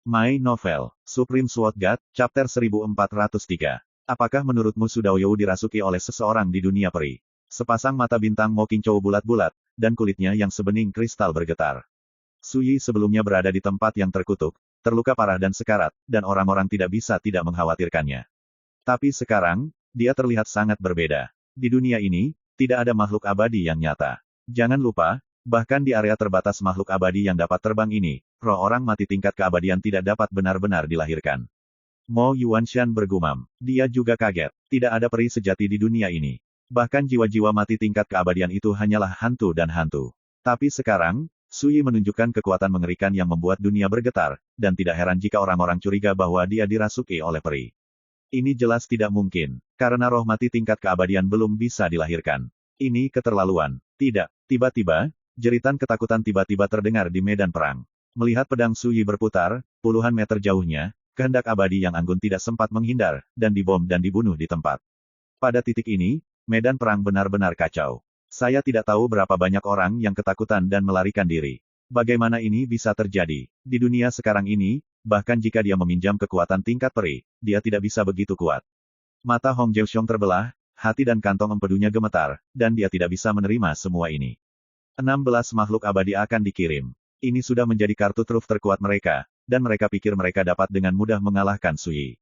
[SPEAKER 1] My Novel, Supreme Sword God, Chapter 1403. Apakah menurutmu Su Daoyou dirasuki oleh seseorang di dunia peri? Sepasang mata bintang Mo Qingzhou bulat-bulat, dan kulitnya yang sebening kristal bergetar. Su Yi sebelumnya berada di tempat yang terkutuk, terluka parah dan sekarat, dan orang-orang tidak bisa tidak mengkhawatirkannya. Tapi sekarang, dia terlihat sangat berbeda. Di dunia ini, tidak ada makhluk abadi yang nyata. Jangan lupa, bahkan di area terbatas makhluk abadi yang dapat terbang ini, roh orang mati tingkat keabadian tidak dapat benar-benar dilahirkan. Mo Yuanshan bergumam. Dia juga kaget. Tidak ada peri sejati di dunia ini. Bahkan jiwa-jiwa mati tingkat keabadian itu hanyalah hantu dan hantu. Tapi sekarang, Su Yi menunjukkan kekuatan mengerikan yang membuat dunia bergetar, dan tidak heran jika orang-orang curiga bahwa dia dirasuki oleh peri. Ini jelas tidak mungkin, karena roh mati tingkat keabadian belum bisa dilahirkan. Ini keterlaluan. Tidak. Tiba-tiba, jeritan ketakutan tiba-tiba terdengar di medan perang. Melihat pedang Su Yi berputar, puluhan meter jauhnya, kehendak abadi yang anggun tidak sempat menghindar, dan dibom dan dibunuh di tempat. Pada titik ini, medan perang benar-benar kacau. Saya tidak tahu berapa banyak orang yang ketakutan dan melarikan diri. Bagaimana ini bisa terjadi? Di dunia sekarang ini, bahkan jika dia meminjam kekuatan tingkat peri, dia tidak bisa begitu kuat. Mata Hong Jiuxiong terbelah, hati dan kantong empedunya gemetar, dan dia tidak bisa menerima semua ini. 16 makhluk abadi akan dikirim. Ini sudah menjadi kartu truf terkuat mereka, dan mereka pikir mereka dapat dengan mudah mengalahkan Sui.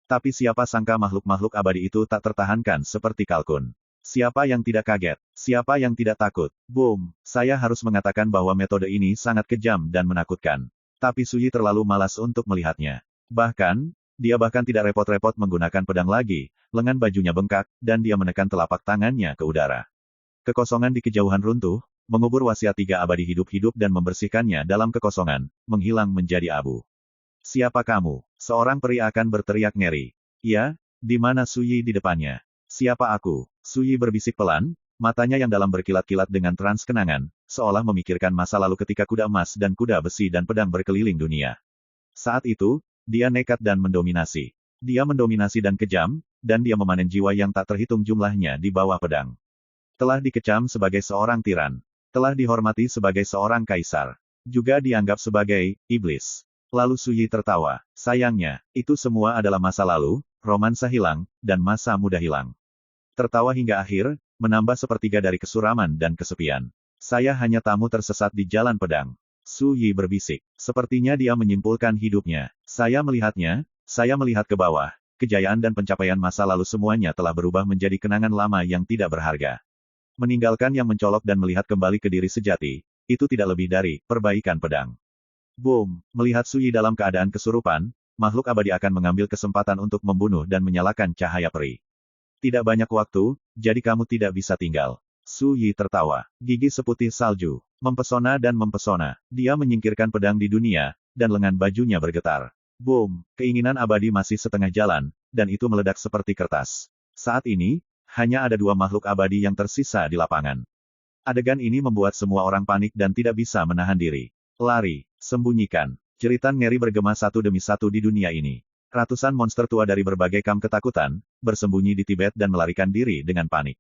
[SPEAKER 1] Tapi siapa sangka makhluk-makhluk abadi itu tak tertahankan seperti kalkun. Siapa yang tidak kaget? Siapa yang tidak takut? Boom! Saya harus mengatakan bahwa metode ini sangat kejam dan menakutkan. Tapi Sui terlalu malas untuk melihatnya. Dia bahkan tidak repot-repot menggunakan pedang lagi, lengan bajunya bengkak, dan dia menekan telapak tangannya ke udara. Kekosongan di kejauhan runtuh, mengubur wasiat tiga abadi hidup-hidup dan membersihkannya dalam kekosongan, menghilang menjadi abu. Siapa kamu? Seorang peri akan berteriak ngeri. Ya, di mana Sui di depannya? Siapa aku? Sui berbisik pelan, matanya yang dalam berkilat-kilat dengan trans kenangan, seolah memikirkan masa lalu ketika kuda emas dan kuda besi dan pedang berkeliling dunia. Saat itu, dia nekat dan mendominasi. Dia mendominasi dan kejam, dan dia memanen jiwa yang tak terhitung jumlahnya di bawah pedang. Telah dikecam sebagai seorang tiran. Telah dihormati sebagai seorang kaisar. Juga dianggap sebagai iblis. Lalu Sui tertawa. Sayangnya, itu semua adalah masa lalu, romansa hilang, dan masa muda hilang. Tertawa hingga akhir, menambah sepertiga dari kesuraman dan kesepian. Saya hanya tamu tersesat di jalan pedang. Sui berbisik. Sepertinya dia menyimpulkan hidupnya. Saya melihatnya, saya melihat ke bawah. Kejayaan dan pencapaian masa lalu semuanya telah berubah menjadi kenangan lama yang tidak berharga. Meninggalkan yang mencolok dan melihat kembali ke diri sejati, itu tidak lebih dari perbaikan pedang. Boom! Melihat Sui dalam keadaan kesurupan, makhluk abadi akan mengambil kesempatan untuk membunuh dan menyalakan cahaya peri. Tidak banyak waktu, jadi kamu tidak bisa tinggal. Sui tertawa. Gigi seputih salju. Mempesona dan mempesona. Dia menyingkirkan pedang di dunia, dan lengan bajunya bergetar. Boom! Keinginan abadi masih setengah jalan, dan itu meledak seperti kertas. Saat ini, hanya ada dua makhluk abadi yang tersisa di lapangan. Adegan ini membuat semua orang panik dan tidak bisa menahan diri. Lari, sembunyikan. Jeritan ngeri bergema satu demi satu di dunia ini. Ratusan monster tua dari berbagai kam ketakutan, bersembunyi di Tibet dan melarikan diri dengan panik.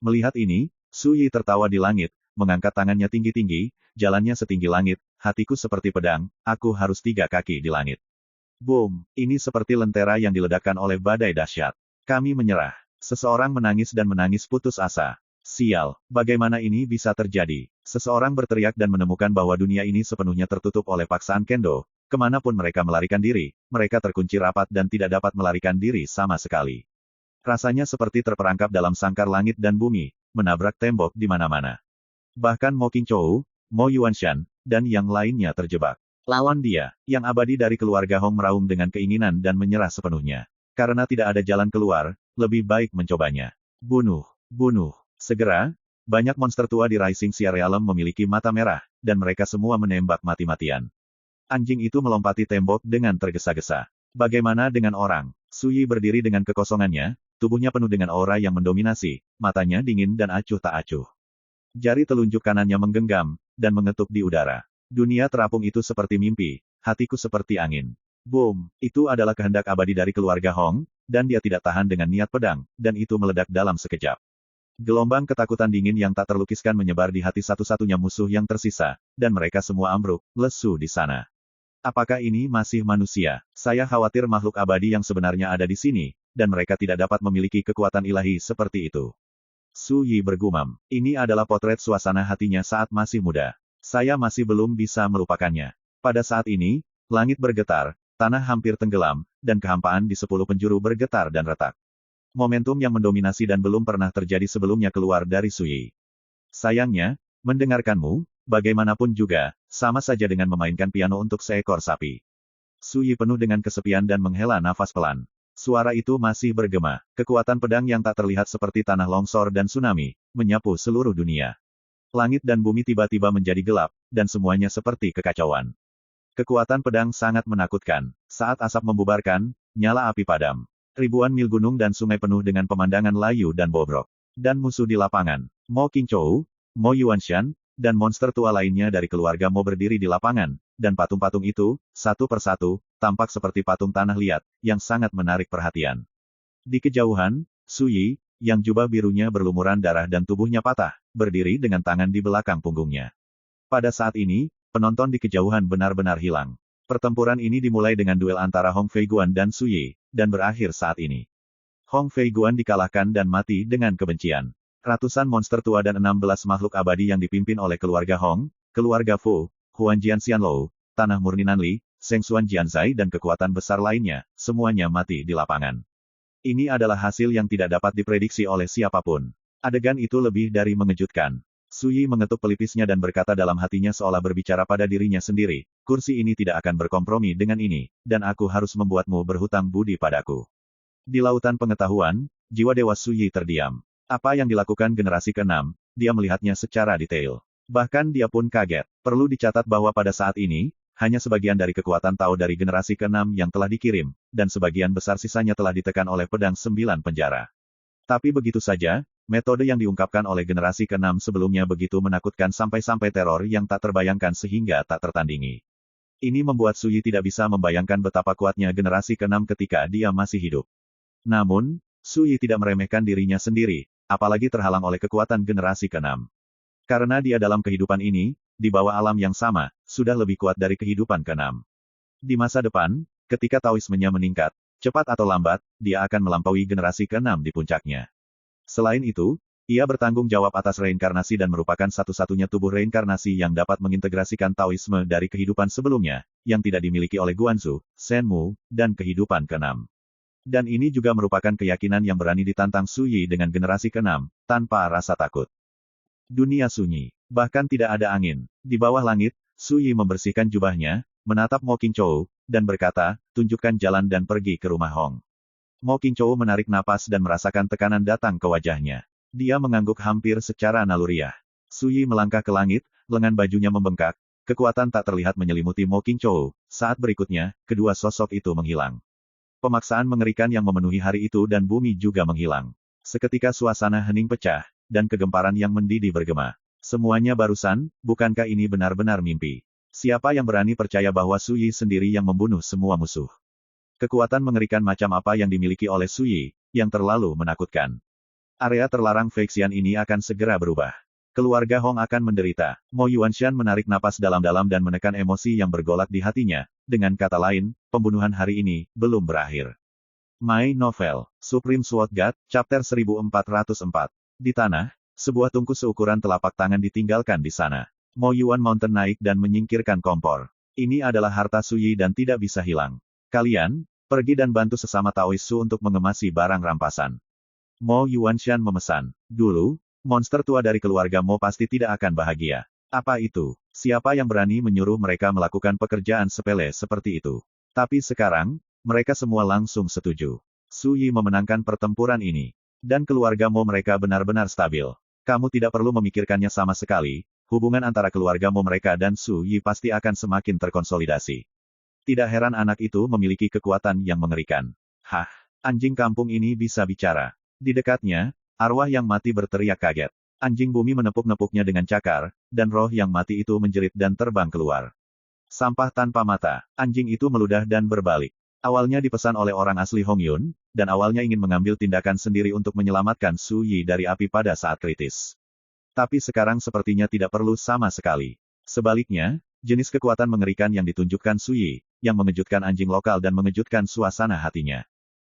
[SPEAKER 1] Melihat ini, Sui tertawa di langit, mengangkat tangannya tinggi-tinggi, jalannya setinggi langit, hatiku seperti pedang, aku harus 3 kaki di langit. Boom! Ini seperti lentera yang diledakkan oleh badai dahsyat. Kami menyerah. Seseorang menangis dan menangis putus asa. Sial, bagaimana ini bisa terjadi? Seseorang berteriak dan menemukan bahwa dunia ini sepenuhnya tertutup oleh paksaan kendo. Kemanapun mereka melarikan diri, mereka terkunci rapat dan tidak dapat melarikan diri sama sekali. Rasanya seperti terperangkap dalam sangkar langit dan bumi, menabrak tembok di mana-mana. Bahkan Mo Qingzhou, Mo Yuanshan, dan yang lainnya terjebak. Lawan dia, yang abadi dari keluarga Hong meraung dengan keinginan dan menyerah sepenuhnya. Karena tidak ada jalan keluar, lebih baik mencobanya. Bunuh, bunuh. Segera, banyak monster tua di Rising Sea Realm memiliki mata merah, dan mereka semua menembak mati-matian. Anjing itu melompati tembok dengan tergesa-gesa. Bagaimana dengan orang? Sui berdiri dengan kekosongannya, tubuhnya penuh dengan aura yang mendominasi, matanya dingin dan acuh tak acuh. Jari telunjuk kanannya menggenggam, dan mengetuk di udara. Dunia terapung itu seperti mimpi, hatiku seperti angin. Boom! Itu adalah kehendak abadi dari keluarga Hong, dan dia tidak tahan dengan niat pedang, dan itu meledak dalam sekejap. Gelombang ketakutan dingin yang tak terlukiskan menyebar di hati satu-satunya musuh yang tersisa, dan mereka semua ambruk, lesu di sana. Apakah ini masih manusia? Saya khawatir makhluk abadi yang sebenarnya ada di sini, dan mereka tidak dapat memiliki kekuatan ilahi seperti itu. Su Yi bergumam. Ini adalah potret suasana hatinya saat masih muda. Saya masih belum bisa melupakannya. Pada saat ini, langit bergetar, tanah hampir tenggelam, dan kehampaan di 10 penjuru bergetar dan retak. Momentum yang mendominasi dan belum pernah terjadi sebelumnya keluar dari Su Yi. Sayangnya, mendengarkanmu, bagaimanapun juga, sama saja dengan memainkan piano untuk seekor sapi. Su Yi penuh dengan kesepian dan menghela nafas pelan. Suara itu masih bergema. Kekuatan pedang yang tak terlihat seperti tanah longsor dan tsunami, menyapu seluruh dunia. Langit dan bumi tiba-tiba menjadi gelap, dan semuanya seperti kekacauan. Kekuatan pedang sangat menakutkan. Saat asap membubarkan, nyala api padam. Ribuan mil gunung dan sungai penuh dengan pemandangan layu dan bobrok. Dan musuh di lapangan. Mo Qingzhou, Mo Yuanshan, dan monster tua lainnya dari keluarga Mo berdiri di lapangan, dan patung-patung itu, satu persatu, tampak seperti patung tanah liat, yang sangat menarik perhatian. Di kejauhan, Su Yi, yang jubah birunya berlumuran darah dan tubuhnya patah, berdiri dengan tangan di belakang punggungnya. Pada saat ini, penonton di kejauhan benar-benar hilang. Pertempuran ini dimulai dengan duel antara Hong Feiguan dan Su Yi, dan berakhir saat ini. Hong Feiguan dikalahkan dan mati dengan kebencian. Ratusan monster tua dan 16 makhluk abadi yang dipimpin oleh keluarga Hong, keluarga Fu, Huan Jian Xianlou, Tanah Murni Nanli, Seng Xuan Jianzai dan kekuatan besar lainnya, semuanya mati di lapangan. Ini adalah hasil yang tidak dapat diprediksi oleh siapapun. Adegan itu lebih dari mengejutkan. Su Yi mengetuk pelipisnya dan berkata dalam hatinya seolah berbicara pada dirinya sendiri, kursi ini tidak akan berkompromi dengan ini, dan aku harus membuatmu berhutang budi padaku. Di lautan pengetahuan, jiwa dewa Su Yi terdiam. Apa yang dilakukan generasi ke-6, dia melihatnya secara detail. Bahkan dia pun kaget. Perlu dicatat bahwa pada saat ini, hanya sebagian dari kekuatan Tao dari generasi ke-6 yang telah dikirim, dan sebagian besar sisanya telah ditekan oleh pedang 9 penjara. Tapi begitu saja, metode yang diungkapkan oleh generasi ke-6 sebelumnya begitu menakutkan sampai-sampai teror yang tak terbayangkan sehingga tak tertandingi. Ini membuat Su Yi tidak bisa membayangkan betapa kuatnya generasi ke-6 ketika dia masih hidup. Namun, Su Yi tidak meremehkan dirinya sendiri, apalagi terhalang oleh kekuatan generasi ke-6. Karena dia dalam kehidupan ini, di bawah alam yang sama, sudah lebih kuat dari kehidupan ke-6. Di masa depan, ketika Taoismenya meningkat, cepat atau lambat, dia akan melampaui generasi ke-6 di puncaknya. Selain itu, ia bertanggung jawab atas reinkarnasi dan merupakan satu-satunya tubuh reinkarnasi yang dapat mengintegrasikan Taoisme dari kehidupan sebelumnya, yang tidak dimiliki oleh Guanzu, Shenmu, dan kehidupan ke-6. Dan ini juga merupakan keyakinan yang berani ditantang Su Yi dengan generasi ke-6, tanpa rasa takut. Dunia sunyi. Bahkan tidak ada angin. Di bawah langit, Su Yi membersihkan jubahnya, menatap Mo Qingzhou, dan berkata, tunjukkan jalan dan pergi ke rumah Hong. Mo Qingzhou menarik napas dan merasakan tekanan datang ke wajahnya. Dia mengangguk hampir secara naluriah. Su Yi melangkah ke langit, lengan bajunya membengkak, kekuatan tak terlihat menyelimuti Mo Qingzhou. Saat berikutnya, kedua sosok itu menghilang. Pemaksaan mengerikan yang memenuhi hari itu dan bumi juga menghilang. Seketika suasana hening pecah, dan kegemparan yang mendidih bergema. Semuanya barusan, bukankah ini benar-benar mimpi? Siapa yang berani percaya bahwa Su Yi sendiri yang membunuh semua musuh? Kekuatan mengerikan macam apa yang dimiliki oleh Su Yi, yang terlalu menakutkan. Area terlarang Feixian ini akan segera berubah. Keluarga Hong akan menderita. Mo Yuanshan menarik napas dalam-dalam dan menekan emosi yang bergolak di hatinya. Dengan kata lain, pembunuhan hari ini belum berakhir. My Novel, Supreme Sword God, Chapter 1404. Di tanah, sebuah tungku seukuran telapak tangan ditinggalkan di sana. Mo Yuan Mountain naik dan menyingkirkan kompor. Ini adalah harta Su Yi dan tidak bisa hilang. Kalian, pergi dan bantu sesama Taois Su untuk mengemasi barang rampasan. Mo Yuanshan memesan. Dulu, monster tua dari keluarga Mo pasti tidak akan bahagia. Apa itu? Siapa yang berani menyuruh mereka melakukan pekerjaan sepele seperti itu? Tapi sekarang, mereka semua langsung setuju. Su Yi memenangkan pertempuran ini. Dan keluarga Mo mereka benar-benar stabil. Kamu tidak perlu memikirkannya sama sekali, hubungan antara keluarga Mo mereka dan Su Yi pasti akan semakin terkonsolidasi. Tidak heran anak itu memiliki kekuatan yang mengerikan. Hah, anjing kampung ini bisa bicara. Di dekatnya, arwah yang mati berteriak kaget. Anjing bumi menepuk-nepuknya dengan cakar, dan roh yang mati itu menjerit dan terbang keluar. Sampah tanpa mata, anjing itu meludah dan berbalik. Awalnya dipesan oleh orang asli Hong Yun, dan awalnya ingin mengambil tindakan sendiri untuk menyelamatkan Su Yi dari api pada saat kritis. Tapi sekarang sepertinya tidak perlu sama sekali. Sebaliknya, jenis kekuatan mengerikan yang ditunjukkan Su Yi, yang mengejutkan anjing lokal dan mengejutkan suasana hatinya.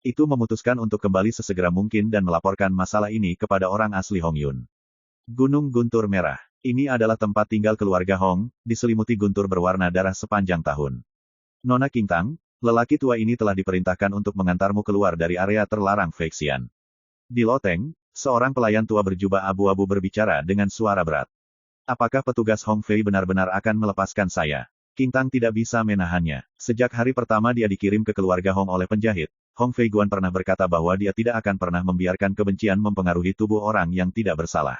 [SPEAKER 1] Itu memutuskan untuk kembali sesegera mungkin dan melaporkan masalah ini kepada orang asli Hong Yun. Gunung Guntur Merah. Ini adalah tempat tinggal keluarga Hong, diselimuti guntur berwarna darah sepanjang tahun. Nona Qingtang, lelaki tua ini telah diperintahkan untuk mengantarmu keluar dari area terlarang Feixian. Di loteng, seorang pelayan tua berjubah abu-abu berbicara dengan suara berat. Apakah petugas Hong Fei benar-benar akan melepaskan saya? Qingtang tidak bisa menahannya. Sejak hari pertama dia dikirim ke keluarga Hong oleh penjahit, Hong Fei Guan pernah berkata bahwa dia tidak akan pernah membiarkan kebencian mempengaruhi tubuh orang yang tidak bersalah.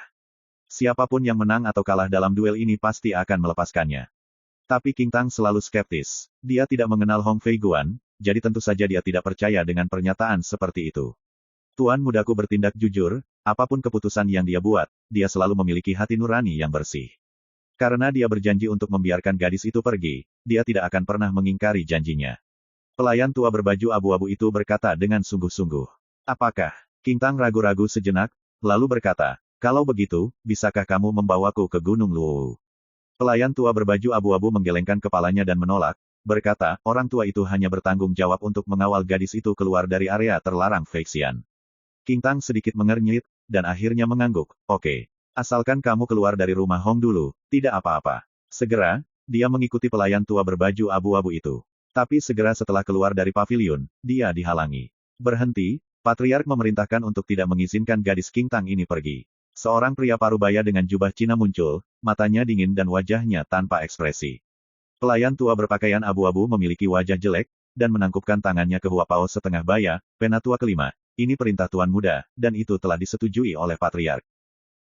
[SPEAKER 1] Siapapun yang menang atau kalah dalam duel ini pasti akan melepaskannya. Tapi Qingtang selalu skeptis. Dia tidak mengenal Hong Fei Guan, jadi tentu saja dia tidak percaya dengan pernyataan seperti itu. Tuan mudaku bertindak jujur, apapun keputusan yang dia buat, dia selalu memiliki hati nurani yang bersih. Karena dia berjanji untuk membiarkan gadis itu pergi, dia tidak akan pernah mengingkari janjinya. Pelayan tua berbaju abu-abu itu berkata dengan sungguh-sungguh. Apakah? Qingtang ragu-ragu sejenak, lalu berkata, kalau begitu, bisakah kamu membawaku ke Gunung Luo? Pelayan tua berbaju abu-abu menggelengkan kepalanya dan menolak, berkata, orang tua itu hanya bertanggung jawab untuk mengawal gadis itu keluar dari area terlarang Feixian. King Tang sedikit mengernyit, dan akhirnya mengangguk, oke. Asalkan kamu keluar dari rumah Hong dulu, tidak apa-apa. Segera, dia mengikuti pelayan tua berbaju abu-abu itu. Tapi segera setelah keluar dari pavilion, dia dihalangi. Berhenti, Patriark memerintahkan untuk tidak mengizinkan gadis King Tang ini pergi. Seorang pria parubaya dengan jubah Cina muncul, matanya dingin dan wajahnya tanpa ekspresi. Pelayan tua berpakaian abu-abu memiliki wajah jelek, dan menangkupkan tangannya ke Hua Pao setengah baya, penatua kelima. Ini perintah Tuan Muda, dan itu telah disetujui oleh Patriark.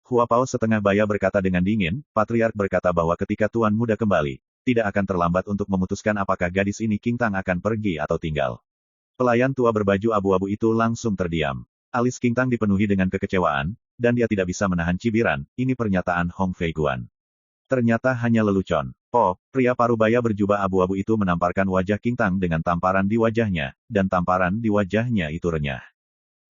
[SPEAKER 1] Hua Pao setengah baya berkata dengan dingin, Patriark berkata bahwa ketika Tuan Muda kembali, tidak akan terlambat untuk memutuskan apakah gadis ini King Tang akan pergi atau tinggal. Pelayan tua berbaju abu-abu itu langsung terdiam. Alis King Tang dipenuhi dengan kekecewaan, dan dia tidak bisa menahan cibiran, ini pernyataan Hong Feiguan. Ternyata hanya lelucon. Oh, pria parubaya berjubah abu-abu itu menamparkan wajah King Tang dengan tamparan di wajahnya, dan tamparan di wajahnya itu renyah.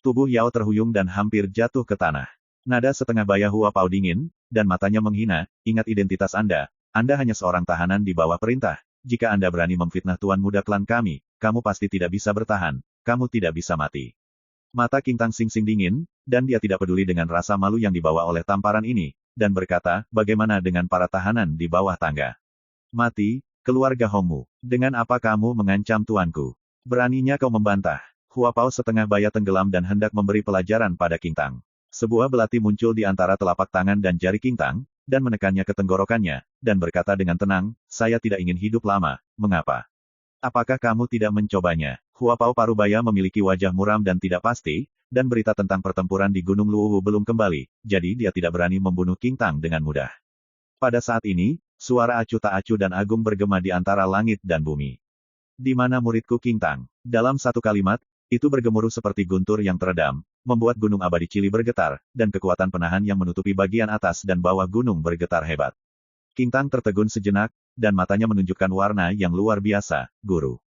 [SPEAKER 1] Tubuh Yao terhuyung dan hampir jatuh ke tanah. Nada setengah baya Hua Pao dingin, dan matanya menghina, ingat identitas Anda hanya seorang tahanan di bawah perintah. Jika Anda berani memfitnah Tuan Muda klan kami, kamu pasti tidak bisa bertahan, kamu tidak bisa mati. Mata King Tang Sing dingin, dan dia tidak peduli dengan rasa malu yang dibawa oleh tamparan ini, dan berkata, bagaimana dengan para tahanan di bawah tangga? Mati, keluarga Hongmu. Dengan apa kamu mengancam tuanku? Beraninya kau membantah. Hua Pao setengah baya tenggelam dan hendak memberi pelajaran pada King Tang. Sebuah belati muncul di antara telapak tangan dan jari King Tang, dan menekannya ke tenggorokannya, dan berkata dengan tenang, saya tidak ingin hidup lama, mengapa? Apakah kamu tidak mencobanya? Hua Pao parubaya memiliki wajah muram dan tidak pasti, dan berita tentang pertempuran di Gunung Luwu belum kembali, jadi dia tidak berani membunuh King Tang dengan mudah. Pada saat ini, suara acuh tak acuh dan agung bergema di antara langit dan bumi. Di mana muridku King Tang? Dalam satu kalimat, itu bergemuruh seperti guntur yang teredam, membuat gunung abadi Cili bergetar, dan kekuatan penahan yang menutupi bagian atas dan bawah gunung bergetar hebat. King Tang tertegun sejenak, dan matanya menunjukkan warna yang luar biasa, guru.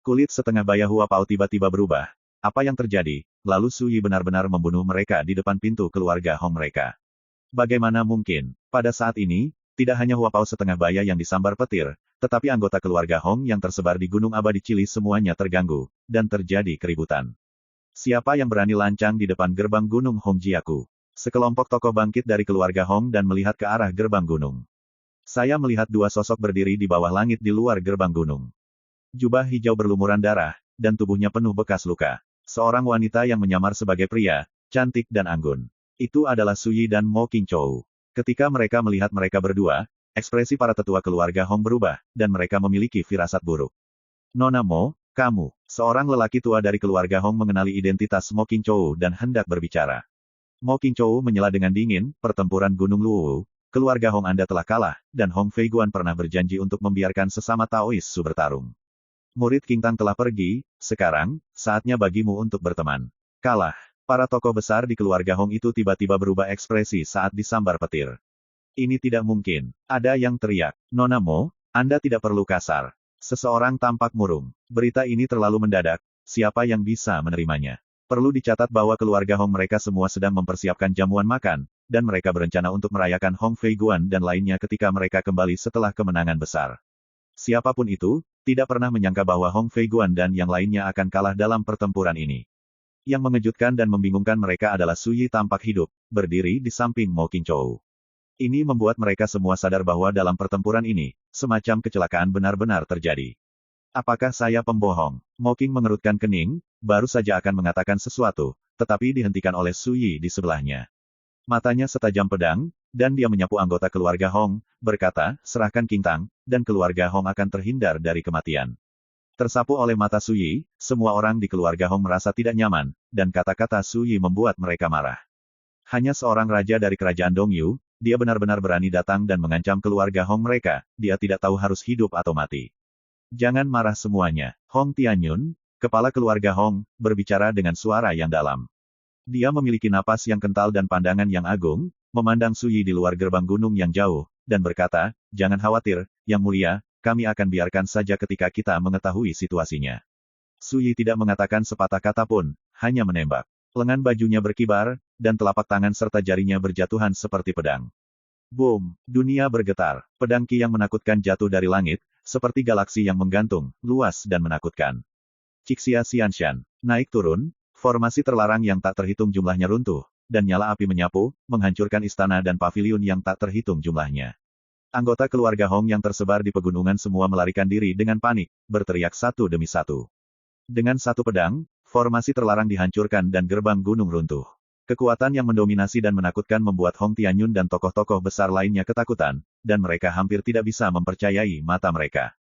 [SPEAKER 1] Kulit setengah baya Hua Pao tiba-tiba berubah. Apa yang terjadi? Lalu Su Yi benar-benar membunuh mereka di depan pintu keluarga Hong mereka. Bagaimana mungkin? Pada saat ini, tidak hanya Hua Pao setengah baya yang disambar petir, tetapi anggota keluarga Hong yang tersebar di Gunung Abadi Cili semuanya terganggu, dan terjadi keributan. Siapa yang berani lancang di depan gerbang Gunung Hongjiaku? Sekelompok tokoh bangkit dari keluarga Hong dan melihat ke arah gerbang gunung. Saya melihat dua sosok berdiri di bawah langit di luar gerbang gunung. Jubah hijau berlumuran darah, dan tubuhnya penuh bekas luka. Seorang wanita yang menyamar sebagai pria, cantik dan anggun. Itu adalah Su Yi dan Mo Qingzhou. Ketika mereka melihat mereka berdua, ekspresi para tetua keluarga Hong berubah, dan mereka memiliki firasat buruk. Nona Mo, kamu, seorang lelaki tua dari keluarga Hong mengenali identitas Mo Qingzhou dan hendak berbicara. Mo Qingzhou menyela dengan dingin, pertempuran Gunung Luwu. Keluarga Hong Anda telah kalah, dan Hong Feiguan pernah berjanji untuk membiarkan sesama Taois Su bertarung. Murid King Tang telah pergi, sekarang, saatnya bagimu untuk berteman. Kalah. Para tokoh besar di keluarga Hong itu tiba-tiba berubah ekspresi saat disambar petir. Ini tidak mungkin. Ada yang teriak, Nona Mo, Anda tidak perlu kasar. Seseorang tampak murung. Berita ini terlalu mendadak, siapa yang bisa menerimanya? Perlu dicatat bahwa keluarga Hong mereka semua sedang mempersiapkan jamuan makan, dan mereka berencana untuk merayakan Hong Feiguan dan lainnya ketika mereka kembali setelah kemenangan besar. Siapapun itu, tidak pernah menyangka bahwa Hong Feiguan dan yang lainnya akan kalah dalam pertempuran ini. Yang mengejutkan dan membingungkan mereka adalah Su Yi tampak hidup, berdiri di samping Mo Qingzhou. Ini membuat mereka semua sadar bahwa dalam pertempuran ini, semacam kecelakaan benar-benar terjadi. Apakah saya pembohong? Mo Qing mengerutkan kening, baru saja akan mengatakan sesuatu, tetapi dihentikan oleh Su Yi di sebelahnya. Matanya setajam pedang, dan dia menyapu anggota keluarga Hong, berkata, serahkan King Tang, dan keluarga Hong akan terhindar dari kematian. Tersapu oleh mata Su Yi, semua orang di keluarga Hong merasa tidak nyaman, dan kata-kata Su Yi membuat mereka marah. Hanya seorang raja dari kerajaan Dongyu, dia benar-benar berani datang dan mengancam keluarga Hong mereka, dia tidak tahu harus hidup atau mati. Jangan marah semuanya. Hong Tianyun, kepala keluarga Hong, berbicara dengan suara yang dalam. Dia memiliki napas yang kental dan pandangan yang agung, memandang Su Yi di luar gerbang gunung yang jauh, dan berkata, jangan khawatir, Yang Mulia, kami akan biarkan saja ketika kita mengetahui situasinya. Su Yi tidak mengatakan sepatah kata pun, hanya menembak. Lengan bajunya berkibar, dan telapak tangan serta jarinya berjatuhan seperti pedang. Boom! Dunia bergetar. Pedang Qi yang menakutkan jatuh dari langit, seperti galaksi yang menggantung, luas dan menakutkan. Cixia Xianshan. Naik turun, formasi terlarang yang tak terhitung jumlahnya runtuh, dan nyala api menyapu, menghancurkan istana dan paviliun yang tak terhitung jumlahnya. Anggota keluarga Hong yang tersebar di pegunungan semua melarikan diri dengan panik, berteriak satu demi satu. Dengan satu pedang, formasi terlarang dihancurkan dan gerbang gunung runtuh. Kekuatan yang mendominasi dan menakutkan membuat Hong Tianyun dan tokoh-tokoh besar lainnya ketakutan, dan mereka hampir tidak bisa mempercayai mata mereka.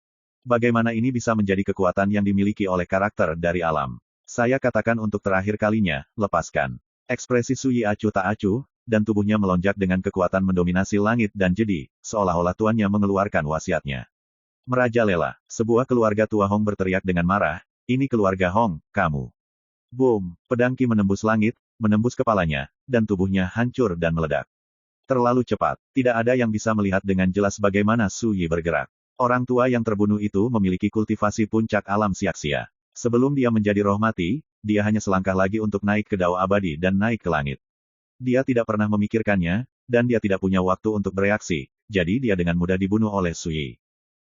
[SPEAKER 1] Bagaimana ini bisa menjadi kekuatan yang dimiliki oleh karakter dari alam? Saya katakan untuk terakhir kalinya, lepaskan. Ekspresi Su Yi acuh tak acuh, dan tubuhnya melonjak dengan kekuatan mendominasi langit dan jadi, seolah-olah tuannya mengeluarkan wasiatnya. Merajalela, sebuah keluarga tua Hong berteriak dengan marah, ini keluarga Hong, kamu. Boom, pedang Qi menembus langit, menembus kepalanya, dan tubuhnya hancur dan meledak. Terlalu cepat, tidak ada yang bisa melihat dengan jelas bagaimana Su Yi bergerak. Orang tua yang terbunuh itu memiliki kultivasi puncak alam siaksia. Sebelum dia menjadi roh mati, dia hanya selangkah lagi untuk naik ke dao abadi dan naik ke langit. Dia tidak pernah memikirkannya, dan dia tidak punya waktu untuk bereaksi, jadi dia dengan mudah dibunuh oleh Su Yi.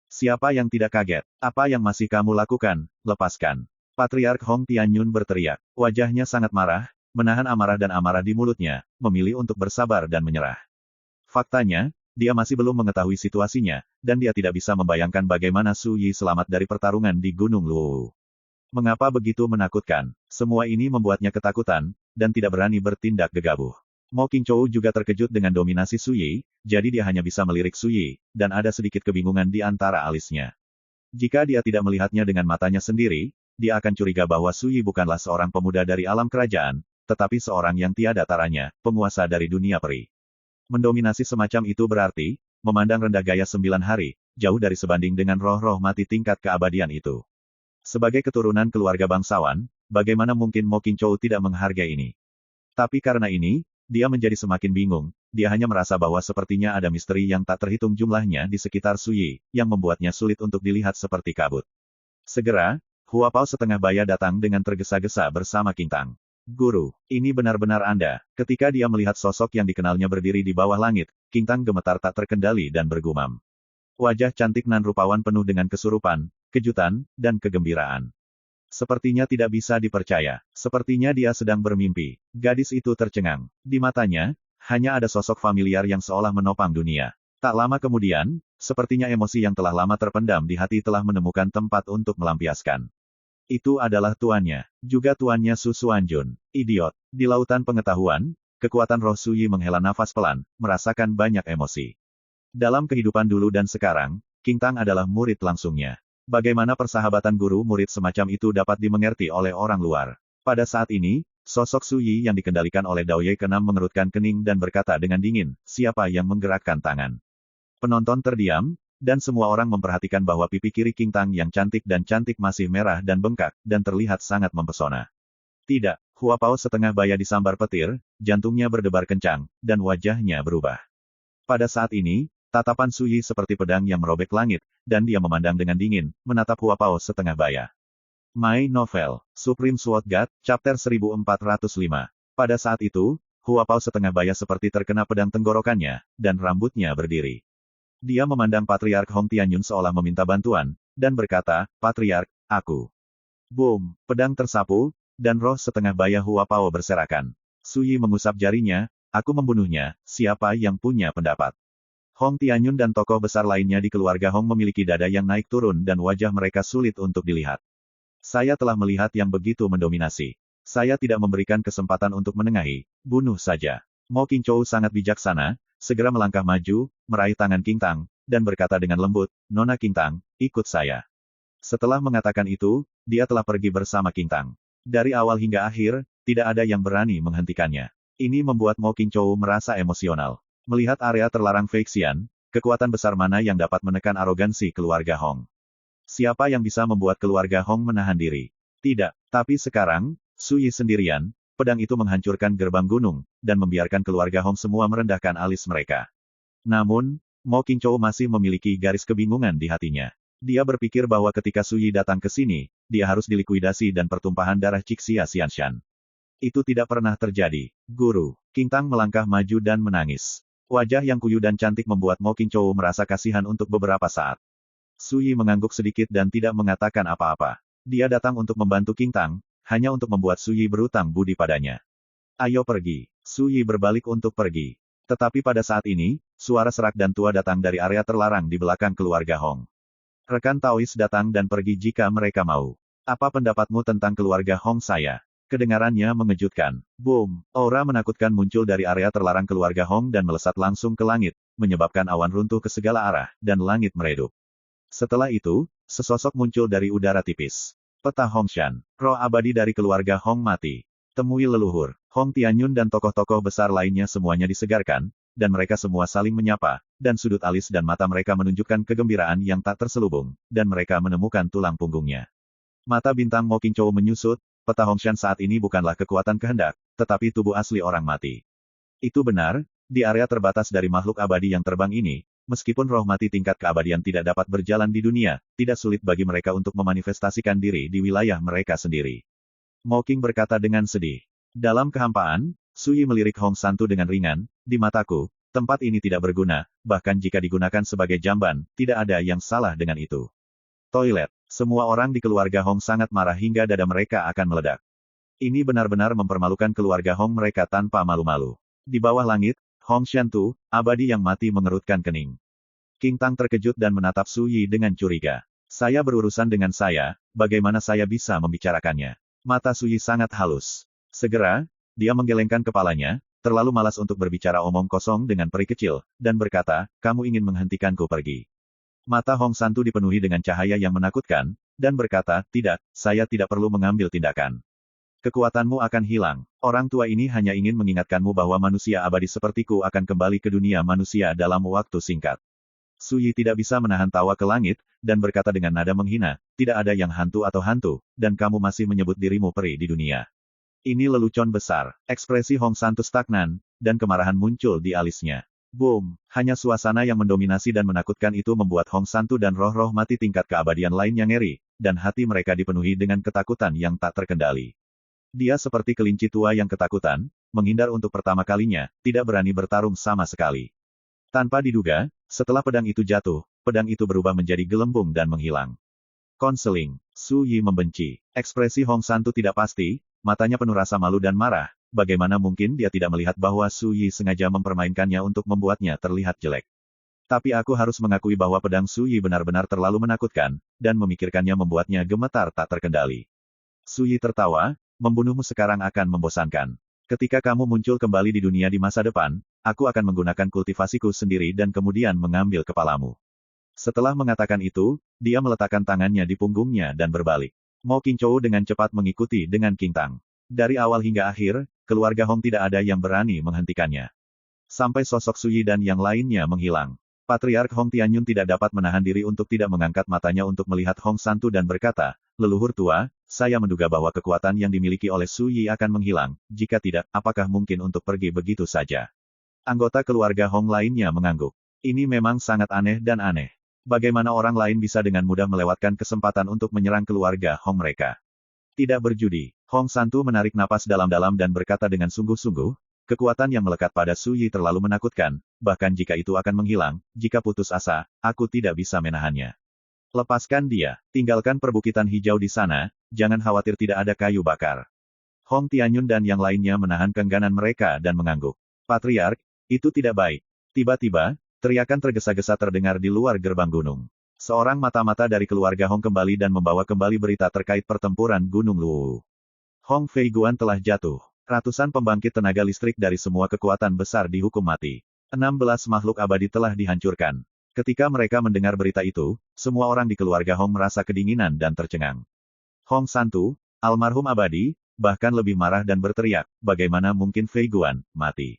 [SPEAKER 1] Siapa yang tidak kaget? Apa yang masih kamu lakukan? Lepaskan. Patriark Hong Tianyun berteriak. Wajahnya sangat marah, menahan amarah dan amarah di mulutnya, memilih untuk bersabar dan menyerah. Faktanya, dia masih belum mengetahui situasinya, dan dia tidak bisa membayangkan bagaimana Su Yi selamat dari pertarungan di Gunung Luwu. Mengapa begitu menakutkan? Semua ini membuatnya ketakutan, dan tidak berani bertindak gegabah. Mo Qingzhou juga terkejut dengan dominasi Su Yi, jadi dia hanya bisa melirik Su Yi, dan ada sedikit kebingungan di antara alisnya. Jika dia tidak melihatnya dengan matanya sendiri, dia akan curiga bahwa Su Yi bukanlah seorang pemuda dari alam kerajaan, tetapi seorang yang tiada taranya, penguasa dari dunia peri. Mendominasi semacam itu berarti, memandang rendah gaya 9 hari, jauh dari sebanding dengan roh-roh mati tingkat keabadian itu. Sebagai keturunan keluarga bangsawan, bagaimana mungkin Mo Qingzhou tidak menghargai ini? Tapi karena ini, dia menjadi semakin bingung, dia hanya merasa bahwa sepertinya ada misteri yang tak terhitung jumlahnya di sekitar Su Yi, yang membuatnya sulit untuk dilihat seperti kabut. Segera, Hua Pao setengah baya datang dengan tergesa-gesa bersama Qingtang. Guru, ini benar-benar Anda. Ketika dia melihat sosok yang dikenalnya berdiri di bawah langit, Qingtang gemetar tak terkendali dan bergumam. Wajah cantik nan rupawan penuh dengan kesurupan, kejutan, dan kegembiraan. Sepertinya tidak bisa dipercaya. Sepertinya dia sedang bermimpi. Gadis itu tercengang. Di matanya, hanya ada sosok familiar yang seolah menopang dunia. Tak lama kemudian, sepertinya emosi yang telah lama terpendam di hati telah menemukan tempat untuk melampiaskan. Itu adalah tuannya. Juga tuannya Su Xuanjun. Idiot. Di lautan pengetahuan, kekuatan roh Su Yi menghela nafas pelan, merasakan banyak emosi. Dalam kehidupan dulu dan sekarang, Qingtang adalah murid langsungnya. Bagaimana persahabatan guru-murid semacam itu dapat dimengerti oleh orang luar? Pada saat ini, sosok Su Yi yang dikendalikan oleh Dao Ye ke-6 mengerutkan kening dan berkata dengan dingin, siapa yang menggerakkan tangan? Penonton terdiam, dan semua orang memperhatikan bahwa pipi kiri Qingtang yang cantik masih merah dan bengkak, dan terlihat sangat mempesona. Tidak, Hua Pao setengah baya disambar petir, jantungnya berdebar kencang, dan wajahnya berubah. Pada saat ini, tatapan Su Yi seperti pedang yang merobek langit, dan dia memandang dengan dingin, menatap Hua Pao setengah baya. My Novel, Supreme Sword God, Chapter 1405. Pada saat itu, Hua Pao setengah baya seperti terkena pedang tenggorokannya, dan rambutnya berdiri. Dia memandang Patriark Hong Tianyun seolah meminta bantuan, dan berkata, Patriark, aku. Boom, pedang tersapu, dan roh setengah baya Hua Pao berserakan. Su Yi mengusap jarinya, aku membunuhnya, siapa yang punya pendapat? Hong Tianyun dan tokoh besar lainnya di keluarga Hong memiliki dada yang naik turun dan wajah mereka sulit untuk dilihat. Saya telah melihat yang begitu mendominasi. Saya tidak memberikan kesempatan untuk menengahi, bunuh saja. Mo Qingzhou sangat bijaksana, segera melangkah maju, meraih tangan Qingtang, dan berkata dengan lembut, Nona Qingtang, ikut saya. Setelah mengatakan itu, dia telah pergi bersama Qingtang. Dari awal hingga akhir, tidak ada yang berani menghentikannya. Ini membuat Mo Qingzhou merasa emosional. Melihat area terlarang Feixian, kekuatan besar mana yang dapat menekan arogansi keluarga Hong? Siapa yang bisa membuat keluarga Hong menahan diri? Tidak, tapi sekarang, Su Yi sendirian, pedang itu menghancurkan gerbang gunung, dan membiarkan keluarga Hong semua merendahkan alis mereka. Namun, Mo Qingzhou masih memiliki garis kebingungan di hatinya. Dia berpikir bahwa ketika Su Yi datang ke sini, dia harus dilikuidasi dan pertumpahan darah Cixia Xianshan. Itu tidak pernah terjadi. Guru, Qingtang melangkah maju dan menangis. Wajah yang kuyu dan cantik membuat Mo Qingzhou merasa kasihan untuk beberapa saat. Su Yi mengangguk sedikit dan tidak mengatakan apa-apa. Dia datang untuk membantu King Tang, hanya untuk membuat Su Yi berutang budi padanya. Ayo pergi. Su Yi berbalik untuk pergi. Tetapi pada saat ini, suara serak dan tua datang dari area terlarang di belakang keluarga Hong. Rekan Taois datang dan pergi jika mereka mau. Apa pendapatmu tentang keluarga Hong saya? Kedengarannya mengejutkan. Boom! Aura menakutkan muncul dari area terlarang keluarga Hong dan melesat langsung ke langit, menyebabkan awan runtuh ke segala arah, dan langit meredup. Setelah itu, sesosok muncul dari udara tipis. Peta Hongshan. Roh abadi dari keluarga Hong mati. Temui leluhur. Hong Tianyun dan tokoh-tokoh besar lainnya semuanya disegarkan, dan mereka semua saling menyapa, dan sudut alis dan mata mereka menunjukkan kegembiraan yang tak terselubung, dan mereka menemukan tulang punggungnya. Mata bintang Mo Qingzhou menyusut. Peta Hongshan saat ini bukanlah kekuatan kehendak, tetapi tubuh asli orang mati. Itu benar, di area terbatas dari makhluk abadi yang terbang ini, meskipun roh mati tingkat keabadian tidak dapat berjalan di dunia, tidak sulit bagi mereka untuk memanifestasikan diri di wilayah mereka sendiri. Mo Qing berkata dengan sedih. Dalam kehampaan, Su Yi melirik Hong Santu dengan ringan, di mataku, tempat ini tidak berguna, bahkan jika digunakan sebagai jamban, tidak ada yang salah dengan itu. Toilet. Semua orang di keluarga Hong sangat marah hingga dada mereka akan meledak. Ini benar-benar mempermalukan keluarga Hong mereka tanpa malu-malu. Di bawah langit, Hong Shantu, abadi yang mati mengerutkan kening. King Tang terkejut dan menatap Su Yi dengan curiga. Saya berurusan dengan saya, bagaimana saya bisa membicarakannya? Mata Su Yi sangat halus. Segera, dia menggelengkan kepalanya, terlalu malas untuk berbicara omong kosong dengan peri kecil, dan berkata, kamu ingin menghentikanku pergi. Mata Hong Santu dipenuhi dengan cahaya yang menakutkan, dan berkata, tidak, saya tidak perlu mengambil tindakan. Kekuatanmu akan hilang. Orang tua ini hanya ingin mengingatkanmu bahwa manusia abadi sepertiku akan kembali ke dunia manusia dalam waktu singkat. Su Yi tidak bisa menahan tawa ke langit, dan berkata dengan nada menghina, tidak ada yang hantu atau hantu, dan kamu masih menyebut dirimu peri di dunia. Ini lelucon besar. Ekspresi Hong Santu stagnan, dan kemarahan muncul di alisnya. Boom! Hanya suasana yang mendominasi dan menakutkan itu membuat Hong Santu dan roh-roh mati tingkat keabadian lainnya ngeri, dan hati mereka dipenuhi dengan ketakutan yang tak terkendali. Dia seperti kelinci tua yang ketakutan, menghindar untuk pertama kalinya, tidak berani bertarung sama sekali. Tanpa diduga, setelah pedang itu jatuh, pedang itu berubah menjadi gelembung dan menghilang. Konseling. Su Yi membenci. Ekspresi Hong Santu tidak pasti, matanya penuh rasa malu dan marah. Bagaimana mungkin dia tidak melihat bahwa Su Yi sengaja mempermainkannya untuk membuatnya terlihat jelek. Tapi aku harus mengakui bahwa pedang Su Yi benar-benar terlalu menakutkan, dan memikirkannya membuatnya gemetar tak terkendali. Su Yi tertawa, membunuhmu sekarang akan membosankan. Ketika kamu muncul kembali di dunia di masa depan, aku akan menggunakan kultivasiku sendiri dan kemudian mengambil kepalamu. Setelah mengatakan itu, dia meletakkan tangannya di punggungnya dan berbalik. Mo Qingzhou dengan cepat mengikuti dengan King Tang. Dari awal hingga akhir, keluarga Hong tidak ada yang berani menghentikannya. Sampai sosok Su Yi dan yang lainnya menghilang. Patriark Hong Tianyun tidak dapat menahan diri untuk tidak mengangkat matanya untuk melihat Hong Santu dan berkata, leluhur tua, saya menduga bahwa kekuatan yang dimiliki oleh Su Yi akan menghilang, jika tidak, apakah mungkin untuk pergi begitu saja? Anggota keluarga Hong lainnya mengangguk. Ini memang sangat aneh dan aneh. Bagaimana orang lain bisa dengan mudah melewatkan kesempatan untuk menyerang keluarga Hong mereka? Tidak berjudi. Hong Santu menarik napas dalam-dalam dan berkata dengan sungguh-sungguh, kekuatan yang melekat pada Su Yi terlalu menakutkan, bahkan jika itu akan menghilang, jika putus asa, aku tidak bisa menahannya. Lepaskan dia, tinggalkan perbukitan hijau di sana, jangan khawatir tidak ada kayu bakar. Hong Tianyun dan yang lainnya menahan keengganan mereka dan mengangguk. Patriark, itu tidak baik. Tiba-tiba, teriakan tergesa-gesa terdengar di luar gerbang gunung. Seorang mata-mata dari keluarga Hong kembali dan membawa kembali berita terkait pertempuran Gunung Luwu. Hong Fei Guan telah jatuh. Ratusan pembangkit tenaga listrik dari semua kekuatan besar dihukum mati. 16 makhluk abadi telah dihancurkan. Ketika mereka mendengar berita itu, semua orang di keluarga Hong merasa kedinginan dan tercengang. Hong Santu, almarhum abadi, bahkan lebih marah dan berteriak, bagaimana mungkin Fei Guan mati.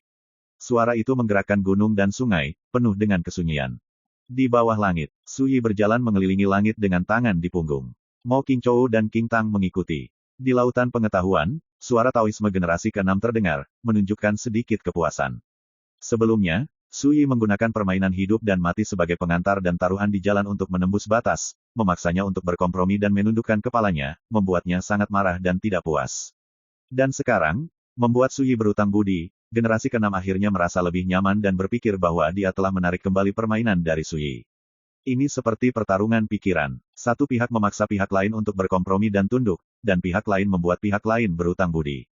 [SPEAKER 1] Suara itu menggerakkan gunung dan sungai, penuh dengan kesunyian. Di bawah langit, Su Yi berjalan mengelilingi langit dengan tangan di punggung. Mo Qingzhou dan King Tang mengikuti. Di lautan pengetahuan, suara Taoisme generasi ke-6 terdengar, menunjukkan sedikit kepuasan. Sebelumnya, Su Yi menggunakan permainan hidup dan mati sebagai pengantar dan taruhan di jalan untuk menembus batas, memaksanya untuk berkompromi dan menundukkan kepalanya, membuatnya sangat marah dan tidak puas. Dan sekarang, membuat Su Yi berutang budi, generasi keenam akhirnya merasa lebih nyaman dan berpikir bahwa dia telah menarik kembali permainan dari Suyi. Ini seperti pertarungan pikiran. Satu pihak memaksa pihak lain untuk berkompromi dan tunduk, dan pihak lain membuat pihak lain berutang budi.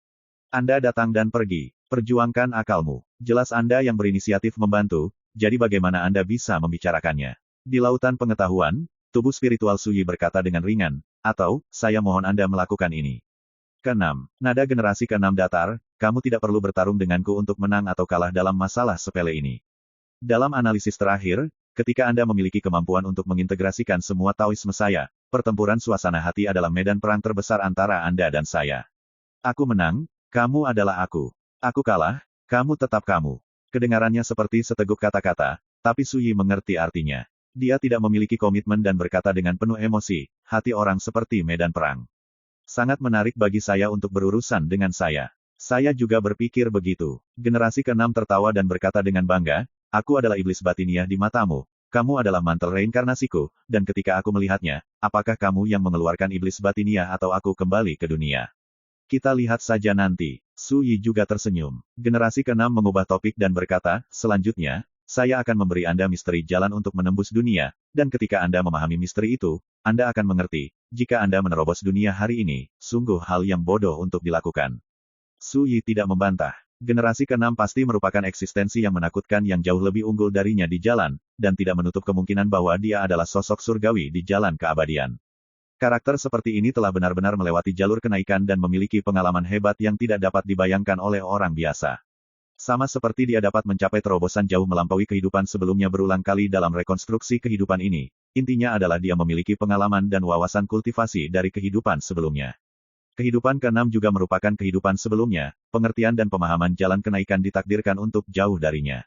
[SPEAKER 1] Anda datang dan pergi. Perjuangkan akalmu. Jelas Anda yang berinisiatif membantu, jadi bagaimana Anda bisa membicarakannya? Di lautan pengetahuan, tubuh spiritual Suyi berkata dengan ringan, atau, saya mohon Anda melakukan ini. Keenam, nada generasi keenam datar, kamu tidak perlu bertarung denganku untuk menang atau kalah dalam masalah sepele ini. Dalam analisis terakhir, ketika Anda memiliki kemampuan untuk mengintegrasikan semua Taoisme saya, pertempuran suasana hati adalah medan perang terbesar antara Anda dan saya. Aku menang, kamu adalah aku. Aku kalah, kamu tetap kamu. Kedengarannya seperti seteguk kata-kata, tapi Suyi mengerti artinya. Dia tidak memiliki komitmen dan berkata dengan penuh emosi, hati orang seperti medan perang. Sangat menarik bagi saya untuk berurusan dengan saya. Saya juga berpikir begitu. Generasi keenam tertawa dan berkata dengan bangga, aku adalah iblis batiniah di matamu. Kamu adalah mantel reinkarnasiku, dan ketika aku melihatnya, apakah kamu yang mengeluarkan iblis batiniah atau aku kembali ke dunia? Kita lihat saja nanti. Suyi juga tersenyum. Generasi keenam mengubah topik dan berkata, selanjutnya, saya akan memberi Anda misteri jalan untuk menembus dunia, dan ketika Anda memahami misteri itu, Anda akan mengerti, jika Anda menerobos dunia hari ini, sungguh hal yang bodoh untuk dilakukan. Suyi tidak membantah. Generasi keenam pasti merupakan eksistensi yang menakutkan yang jauh lebih unggul darinya di jalan, dan tidak menutup kemungkinan bahwa dia adalah sosok surgawi di jalan keabadian. Karakter seperti ini telah benar-benar melewati jalur kenaikan dan memiliki pengalaman hebat yang tidak dapat dibayangkan oleh orang biasa. Sama seperti dia dapat mencapai terobosan jauh melampaui kehidupan sebelumnya berulang kali dalam rekonstruksi kehidupan ini, intinya adalah dia memiliki pengalaman dan wawasan kultivasi dari kehidupan sebelumnya. Kehidupan keenam juga merupakan kehidupan sebelumnya, pengertian dan pemahaman jalan kenaikan ditakdirkan untuk jauh darinya.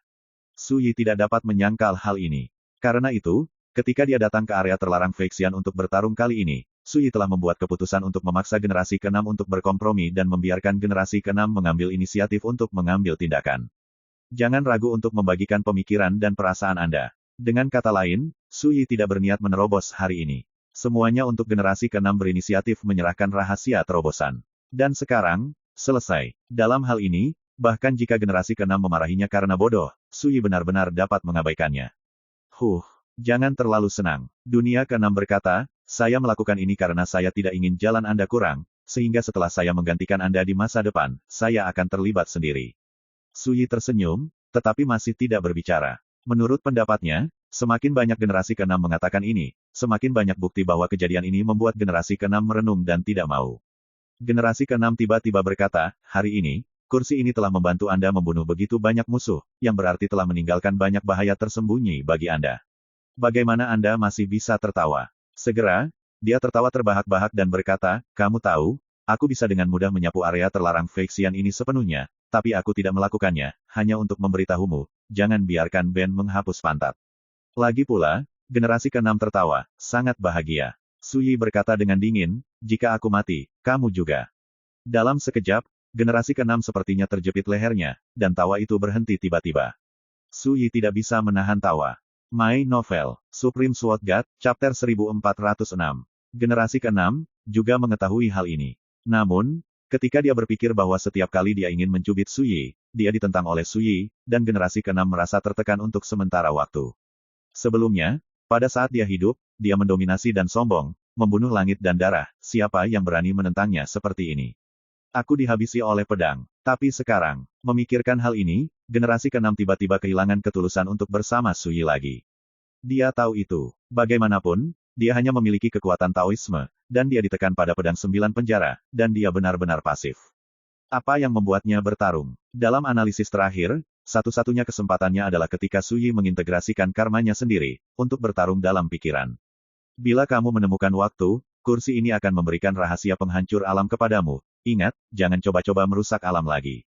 [SPEAKER 1] Suyi tidak dapat menyangkal hal ini. Karena itu, ketika dia datang ke area terlarang Feixian untuk bertarung kali ini, Suyi telah membuat keputusan untuk memaksa generasi keenam untuk berkompromi dan membiarkan generasi keenam mengambil inisiatif untuk mengambil tindakan. Jangan ragu untuk membagikan pemikiran dan perasaan Anda. Dengan kata lain, Suyi tidak berniat menerobos hari ini. Semuanya untuk generasi keenam berinisiatif menyerahkan rahasia terobosan. Dan sekarang, selesai. Dalam hal ini, bahkan jika generasi keenam memarahinya karena bodoh, Suyi benar-benar dapat mengabaikannya. Jangan terlalu senang. Dunia keenam berkata, saya melakukan ini karena saya tidak ingin jalan Anda kurang, sehingga setelah saya menggantikan Anda di masa depan, saya akan terlibat sendiri. Suyi tersenyum, tetapi masih tidak berbicara. Menurut pendapatnya, semakin banyak generasi keenam mengatakan ini, semakin banyak bukti bahwa kejadian ini membuat generasi keenam merenung dan tidak mau. Generasi keenam tiba-tiba berkata, hari ini, kursi ini telah membantu Anda membunuh begitu banyak musuh, yang berarti telah meninggalkan banyak bahaya tersembunyi bagi Anda. Bagaimana Anda masih bisa tertawa? Segera, dia tertawa terbahak-bahak dan berkata, kamu tahu, aku bisa dengan mudah menyapu area terlarang Feixian ini sepenuhnya, tapi aku tidak melakukannya, hanya untuk memberitahumu, jangan biarkan Ben menghapus pantat. Lagi pula, generasi keenam tertawa, sangat bahagia. Suyi berkata dengan dingin, jika aku mati, kamu juga. Dalam sekejap, generasi keenam sepertinya terjepit lehernya, dan tawa itu berhenti tiba-tiba. Suyi tidak bisa menahan tawa. My Novel, Supreme Sword God, Chapter 1406. Generasi keenam juga mengetahui hal ini. Namun, ketika dia berpikir bahwa setiap kali dia ingin mencubit Suyi, dia ditentang oleh Suyi, dan generasi keenam merasa tertekan untuk sementara waktu. Sebelumnya, pada saat dia hidup, dia mendominasi dan sombong, membunuh langit dan darah, siapa yang berani menentangnya seperti ini? Aku dihabisi oleh pedang. Tapi sekarang, memikirkan hal ini, generasi keenam tiba-tiba kehilangan ketulusan untuk bersama Suyi lagi. Dia tahu itu. Bagaimanapun, dia hanya memiliki kekuatan Taoisme, dan dia ditekan pada pedang 9 penjara, dan dia benar-benar pasif. Apa yang membuatnya bertarung? Dalam analisis terakhir, satu-satunya kesempatannya adalah ketika Suyi mengintegrasikan karmanya sendiri, untuk bertarung dalam pikiran. Bila kamu menemukan waktu, kursi ini akan memberikan rahasia penghancur alam kepadamu. Ingat, jangan coba-coba merusak alam lagi.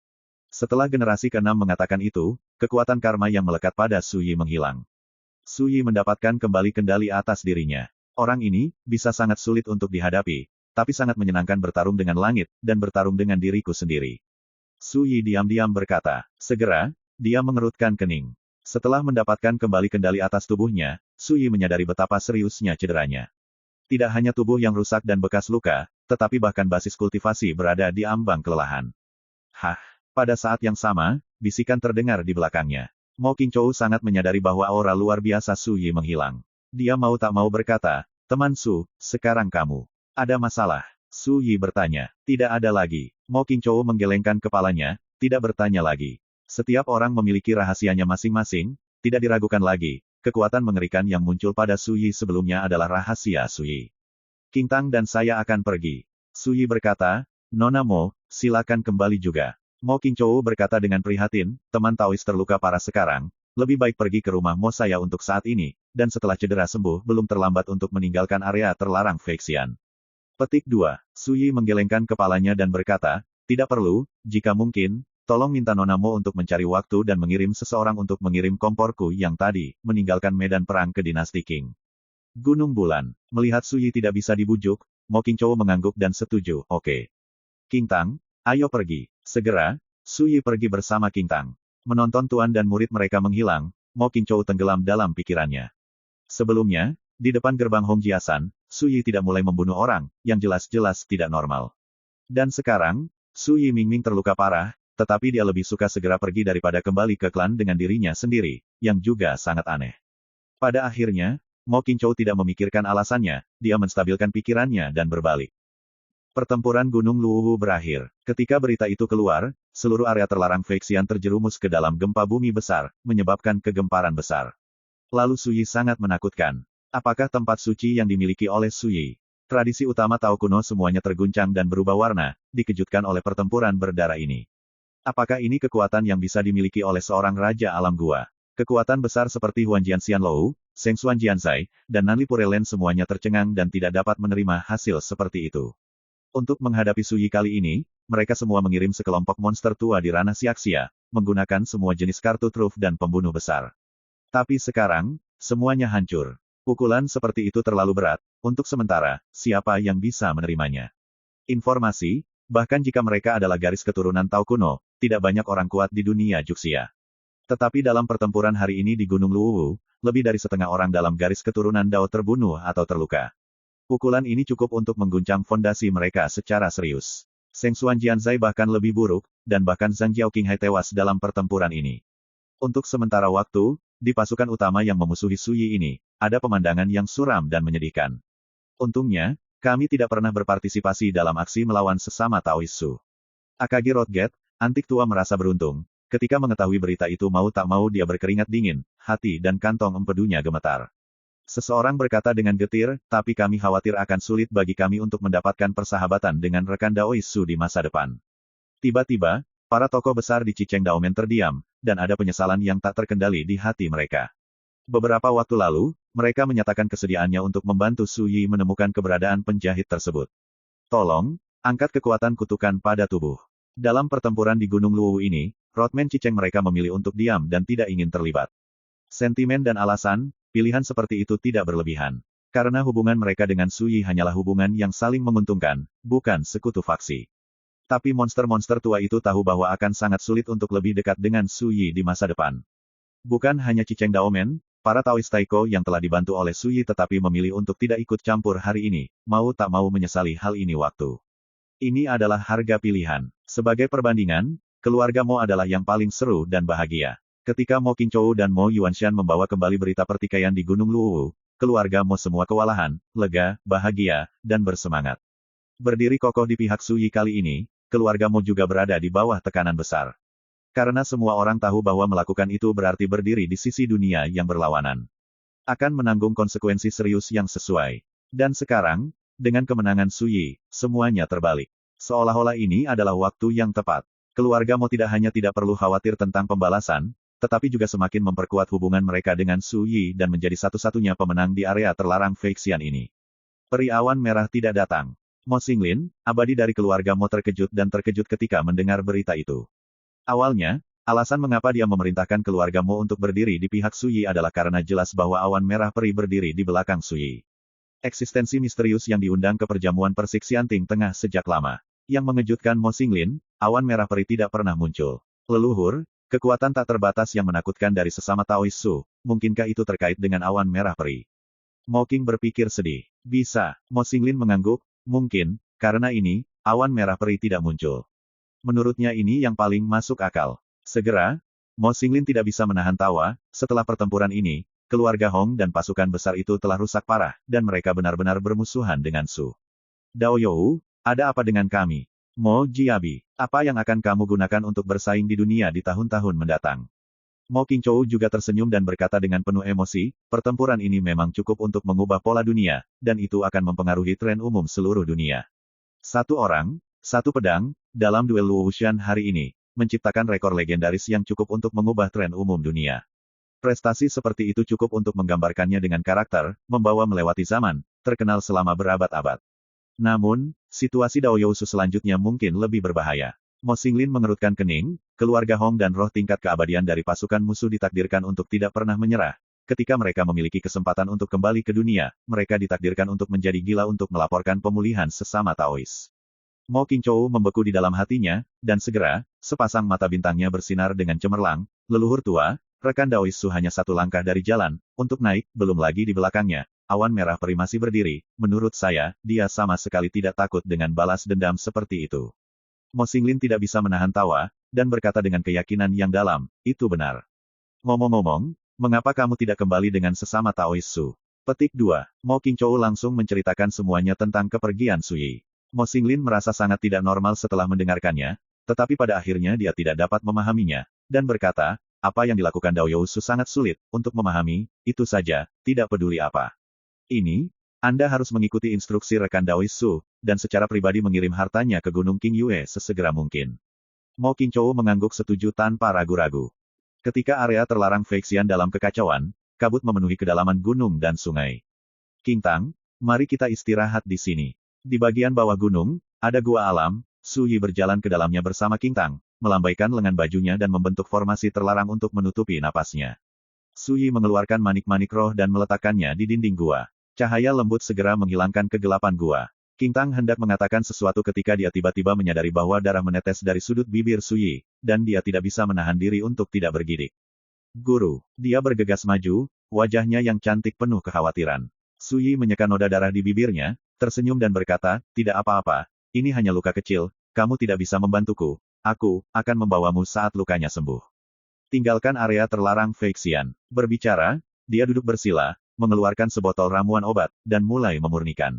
[SPEAKER 1] Setelah generasi keenam mengatakan itu, kekuatan karma yang melekat pada Suyi menghilang. Suyi mendapatkan kembali kendali atas dirinya. Orang ini, bisa sangat sulit untuk dihadapi, tapi sangat menyenangkan bertarung dengan langit, dan bertarung dengan diriku sendiri. Suyi diam-diam berkata. Segera, dia mengerutkan kening. Setelah mendapatkan kembali kendali atas tubuhnya, Suyi menyadari betapa seriusnya cederanya. Tidak hanya tubuh yang rusak dan bekas luka, tetapi bahkan basis kultivasi berada di ambang kelelahan. Pada saat yang sama, bisikan terdengar di belakangnya. Mo Qingzhou sangat menyadari bahwa aura luar biasa Su Yi menghilang. Dia mau tak mau berkata, "Teman Su, sekarang kamu. Ada masalah?" Su Yi bertanya. Tidak ada lagi. Mo Qingzhou menggelengkan kepalanya, tidak bertanya lagi. Setiap orang memiliki rahasianya masing-masing, tidak diragukan lagi. Kekuatan mengerikan yang muncul pada Su Yi sebelumnya adalah rahasia Su Yi. Qingtang dan saya akan pergi. Su Yi berkata, "Nona Mo, silakan kembali juga." Mo Qingzhou berkata dengan prihatin, teman Taois terluka parah sekarang, lebih baik pergi ke rumah Mo saya untuk saat ini, dan setelah cedera sembuh belum terlambat untuk meninggalkan area terlarang Feixian. Petik 2. Su Yi menggelengkan kepalanya dan berkata, tidak perlu, jika mungkin, tolong minta Nona Mo untuk mencari waktu dan mengirim seseorang untuk mengirim komporku yang tadi, meninggalkan medan perang ke dinasti Qing. Gunung Bulan. Melihat Su Yi tidak bisa dibujuk, Mo Qingzhou mengangguk dan setuju, oke. Qingtang, ayo pergi. Segera, Su Yi pergi bersama Qingtang. Menonton tuan dan murid mereka menghilang, Mo Qingzhou tenggelam dalam pikirannya. Sebelumnya, di depan gerbang Hongjiasan, Su Yi tidak mulai membunuh orang, yang jelas-jelas tidak normal. Dan sekarang, Su Yi Mingming terluka parah, tetapi dia lebih suka segera pergi daripada kembali ke klan dengan dirinya sendiri, yang juga sangat aneh. Pada akhirnya, Mo Qingzhou tidak memikirkan alasannya, dia menstabilkan pikirannya dan berbalik. Pertempuran Gunung Luwu berakhir. Ketika berita itu keluar, seluruh area terlarang Feixian terjerumus ke dalam gempa bumi besar, menyebabkan kegemparan besar. Lalu Su Yi sangat menakutkan. Apakah tempat suci yang dimiliki oleh Su Yi? Tradisi utama Tao kuno semuanya terguncang dan berubah warna, dikejutkan oleh pertempuran berdarah ini. Apakah ini kekuatan yang bisa dimiliki oleh seorang raja alam gua? Kekuatan besar seperti Huan Jianxian Lou, Seng Xuan Jianzai, dan Nanli Purelen semuanya tercengang dan tidak dapat menerima hasil seperti itu. Untuk menghadapi Su Yi kali ini, mereka semua mengirim sekelompok monster tua di ranah Xiaxia, menggunakan semua jenis kartu truf dan pembunuh besar. Tapi sekarang, semuanya hancur. Pukulan seperti itu terlalu berat, untuk sementara, siapa yang bisa menerimanya? Informasi, bahkan jika mereka adalah garis keturunan Tao kuno, tidak banyak orang kuat di dunia Juxia. Tetapi dalam pertempuran hari ini di Gunung Luwu, lebih dari setengah orang dalam garis keturunan Dao terbunuh atau terluka. Pukulan ini cukup untuk mengguncang fondasi mereka secara serius. Seng Xuan Jianzai bahkan lebih buruk, dan bahkan Zhang Jiaoqinghai tewas dalam pertempuran ini. Untuk sementara waktu, di pasukan utama yang memusuhi Su Yi ini, ada pemandangan yang suram dan menyedihkan. Untungnya, kami tidak pernah berpartisipasi dalam aksi melawan sesama Taois Su. Akagi Rodget, antik tua merasa beruntung. Ketika mengetahui berita itu mau tak mau dia berkeringat dingin, hati dan kantong empedunya gemetar. Seseorang berkata dengan getir, tapi kami khawatir akan sulit bagi kami untuk mendapatkan persahabatan dengan rekan Daois Su di masa depan. Tiba-tiba, para tokoh besar di Ciceng Daomen terdiam, dan ada penyesalan yang tak terkendali di hati mereka. Beberapa waktu lalu, mereka menyatakan kesediaannya untuk membantu Su Yi menemukan keberadaan penjahit tersebut. Tolong, angkat kekuatan kutukan pada tubuh. Dalam pertempuran di Gunung Luwu ini, Rodman Ciceng mereka memilih untuk diam dan tidak ingin terlibat. Sentimen dan alasan, pilihan seperti itu tidak berlebihan. Karena hubungan mereka dengan Su Yi hanyalah hubungan yang saling menguntungkan, bukan sekutu faksi. Tapi monster-monster tua itu tahu bahwa akan sangat sulit untuk lebih dekat dengan Su Yi di masa depan. Bukan hanya Ciceng Daomen, para Taois Taiko yang telah dibantu oleh Su Yi tetapi memilih untuk tidak ikut campur hari ini, mau tak mau menyesali hal ini waktu. Ini adalah harga pilihan. Sebagai perbandingan, keluarga Mo adalah yang paling seru dan bahagia. Ketika Mo Qingzhou dan Mo Yuanshan membawa kembali berita pertikaian di Gunung Luwu, keluarga Mo semua kewalahan, lega, bahagia, dan bersemangat. Berdiri kokoh di pihak Su Yi kali ini, keluarga Mo juga berada di bawah tekanan besar. Karena semua orang tahu bahwa melakukan itu berarti berdiri di sisi dunia yang berlawanan. Akan menanggung konsekuensi serius yang sesuai. Dan sekarang, dengan kemenangan Su Yi, semuanya terbalik. Seolah-olah ini adalah waktu yang tepat. Keluarga Mo tidak hanya tidak perlu khawatir tentang pembalasan, tetapi juga semakin memperkuat hubungan mereka dengan Su Yi dan menjadi satu-satunya pemenang di area terlarang Feixian ini. Peri awan merah tidak datang. Mo Xinglin, abadi dari keluarga Mo terkejut dan terkejut ketika mendengar berita itu. Awalnya, alasan mengapa dia memerintahkan keluarga Mo untuk berdiri di pihak Su Yi adalah karena jelas bahwa awan merah peri berdiri di belakang Su Yi. Eksistensi misterius yang diundang ke perjamuan Persik Xianting Tengah sejak lama. Yang mengejutkan Mo Xinglin, awan merah peri tidak pernah muncul. Leluhur, kekuatan tak terbatas yang menakutkan dari sesama Taois Su, mungkinkah itu terkait dengan awan merah peri? Mo Qing berpikir sedih. Bisa, Mo Xinglin mengangguk, mungkin, karena ini, awan merah peri tidak muncul. Menurutnya ini yang paling masuk akal. Segera, Mo Xinglin tidak bisa menahan tawa. Setelah pertempuran ini, keluarga Hong dan pasukan besar itu telah rusak parah, dan mereka benar-benar bermusuhan dengan Su. Dao You, ada apa dengan kami? Mo Jiabi, apa yang akan kamu gunakan untuk bersaing di dunia di tahun-tahun mendatang? Mo Qingzhou juga tersenyum dan berkata dengan penuh emosi, pertempuran ini memang cukup untuk mengubah pola dunia, dan itu akan mempengaruhi tren umum seluruh dunia. Satu orang, satu pedang, dalam duel Luo Wuxian hari ini, menciptakan rekor legendaris yang cukup untuk mengubah tren umum dunia. Prestasi seperti itu cukup untuk menggambarkannya dengan karakter, membawa melewati zaman, terkenal selama berabad-abad. Namun, situasi Dao Yousu selanjutnya mungkin lebih berbahaya. Mo Xinglin mengerutkan kening, keluarga Hong dan roh tingkat keabadian dari pasukan musuh ditakdirkan untuk tidak pernah menyerah. Ketika mereka memiliki kesempatan untuk kembali ke dunia, mereka ditakdirkan untuk menjadi gila untuk melaporkan pemulihan sesama Taois. Mo Qingzhou membeku di dalam hatinya, dan segera, sepasang mata bintangnya bersinar dengan cemerlang. Leluhur tua, rekan Daois Su hanya satu langkah dari jalan, untuk naik, belum lagi di belakangnya. Awan merah peri masih berdiri, menurut saya, dia sama sekali tidak takut dengan balas dendam seperti itu. Mo Xinglin tidak bisa menahan tawa, dan berkata dengan keyakinan yang dalam, itu benar. Ngomong-ngomong, mengapa kamu tidak kembali dengan sesama Taois Su? Petik 2. Mo Qingzhou langsung menceritakan semuanya tentang kepergian Su Yi. Mo Xinglin merasa sangat tidak normal setelah mendengarkannya, tetapi pada akhirnya dia tidak dapat memahaminya, dan berkata, apa yang dilakukan Dao Yousu sangat sulit untuk memahami, itu saja, tidak peduli apa. Ini, Anda harus mengikuti instruksi rekan Daois Su, dan secara pribadi mengirim hartanya ke Gunung King Yue sesegera mungkin. Mo Qingzhou mengangguk setuju tanpa ragu-ragu. Ketika area terlarang Feixian dalam kekacauan, kabut memenuhi kedalaman gunung dan sungai. King Tang, mari kita istirahat di sini. Di bagian bawah gunung, ada gua alam. Su Yi berjalan ke dalamnya bersama King Tang, melambaikan lengan bajunya dan membentuk formasi terlarang untuk menutupi napasnya. Su Yi mengeluarkan manik-manik roh dan meletakkannya di dinding gua. Cahaya lembut segera menghilangkan kegelapan gua. King Tang hendak mengatakan sesuatu ketika dia tiba-tiba menyadari bahwa darah menetes dari sudut bibir Su Yi, dan dia tidak bisa menahan diri untuk tidak bergidik. Guru, dia bergegas maju, wajahnya yang cantik penuh kekhawatiran. Su Yi menyeka noda darah di bibirnya, tersenyum dan berkata, tidak apa-apa, ini hanya luka kecil, kamu tidak bisa membantuku, aku akan membawamu saat lukanya sembuh. Tinggalkan area terlarang Feixian. Berbicara, dia duduk bersila, mengeluarkan sebotol ramuan obat, dan mulai memurnikan.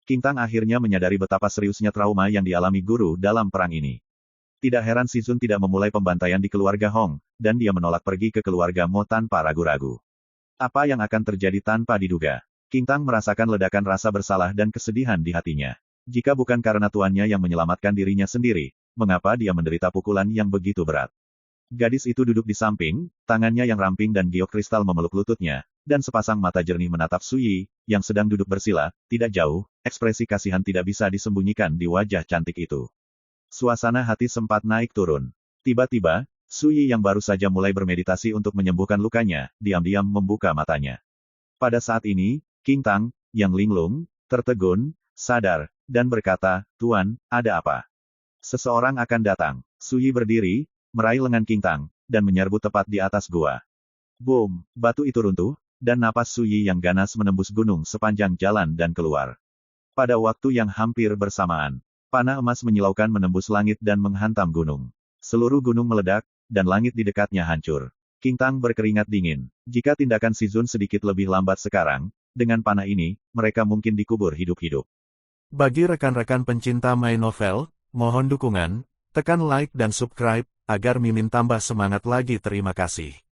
[SPEAKER 1] King Tang akhirnya menyadari betapa seriusnya trauma yang dialami guru dalam perang ini. Tidak heran Si Zun tidak memulai pembantaian di keluarga Hong, dan dia menolak pergi ke keluarga Mo tanpa ragu-ragu. Apa yang akan terjadi tanpa diduga? King Tang merasakan ledakan rasa bersalah dan kesedihan di hatinya. Jika bukan karena tuannya yang menyelamatkan dirinya sendiri, mengapa dia menderita pukulan yang begitu berat? Gadis itu duduk di samping, tangannya yang ramping dan giok kristal memeluk lututnya, dan sepasang mata jernih menatap Su Yi, yang sedang duduk bersila, tidak jauh, ekspresi kasihan tidak bisa disembunyikan di wajah cantik itu. Suasana hati sempat naik turun. Tiba-tiba, Su Yi yang baru saja mulai bermeditasi untuk menyembuhkan lukanya, diam-diam membuka matanya. Pada saat ini, King Tang, yang linglung, tertegun, sadar, dan berkata, Tuan, ada apa? Seseorang akan datang. Su Yi berdiri, meraih lengan King Tang, dan menyerbu tepat di atas gua. Boom! Batu itu runtuh, dan napas Su Yi yang ganas menembus gunung sepanjang jalan dan keluar. Pada waktu yang hampir bersamaan, panah emas menyilaukan menembus langit dan menghantam gunung. Seluruh gunung meledak, dan langit di dekatnya hancur. King Tang berkeringat dingin. Jika tindakan Si Zun sedikit lebih lambat sekarang, dengan panah ini, mereka mungkin dikubur hidup-hidup. Bagi rekan-rekan pencinta My Novel, mohon dukungan, tekan like dan subscribe, agar Mimin tambah semangat lagi. Terima kasih.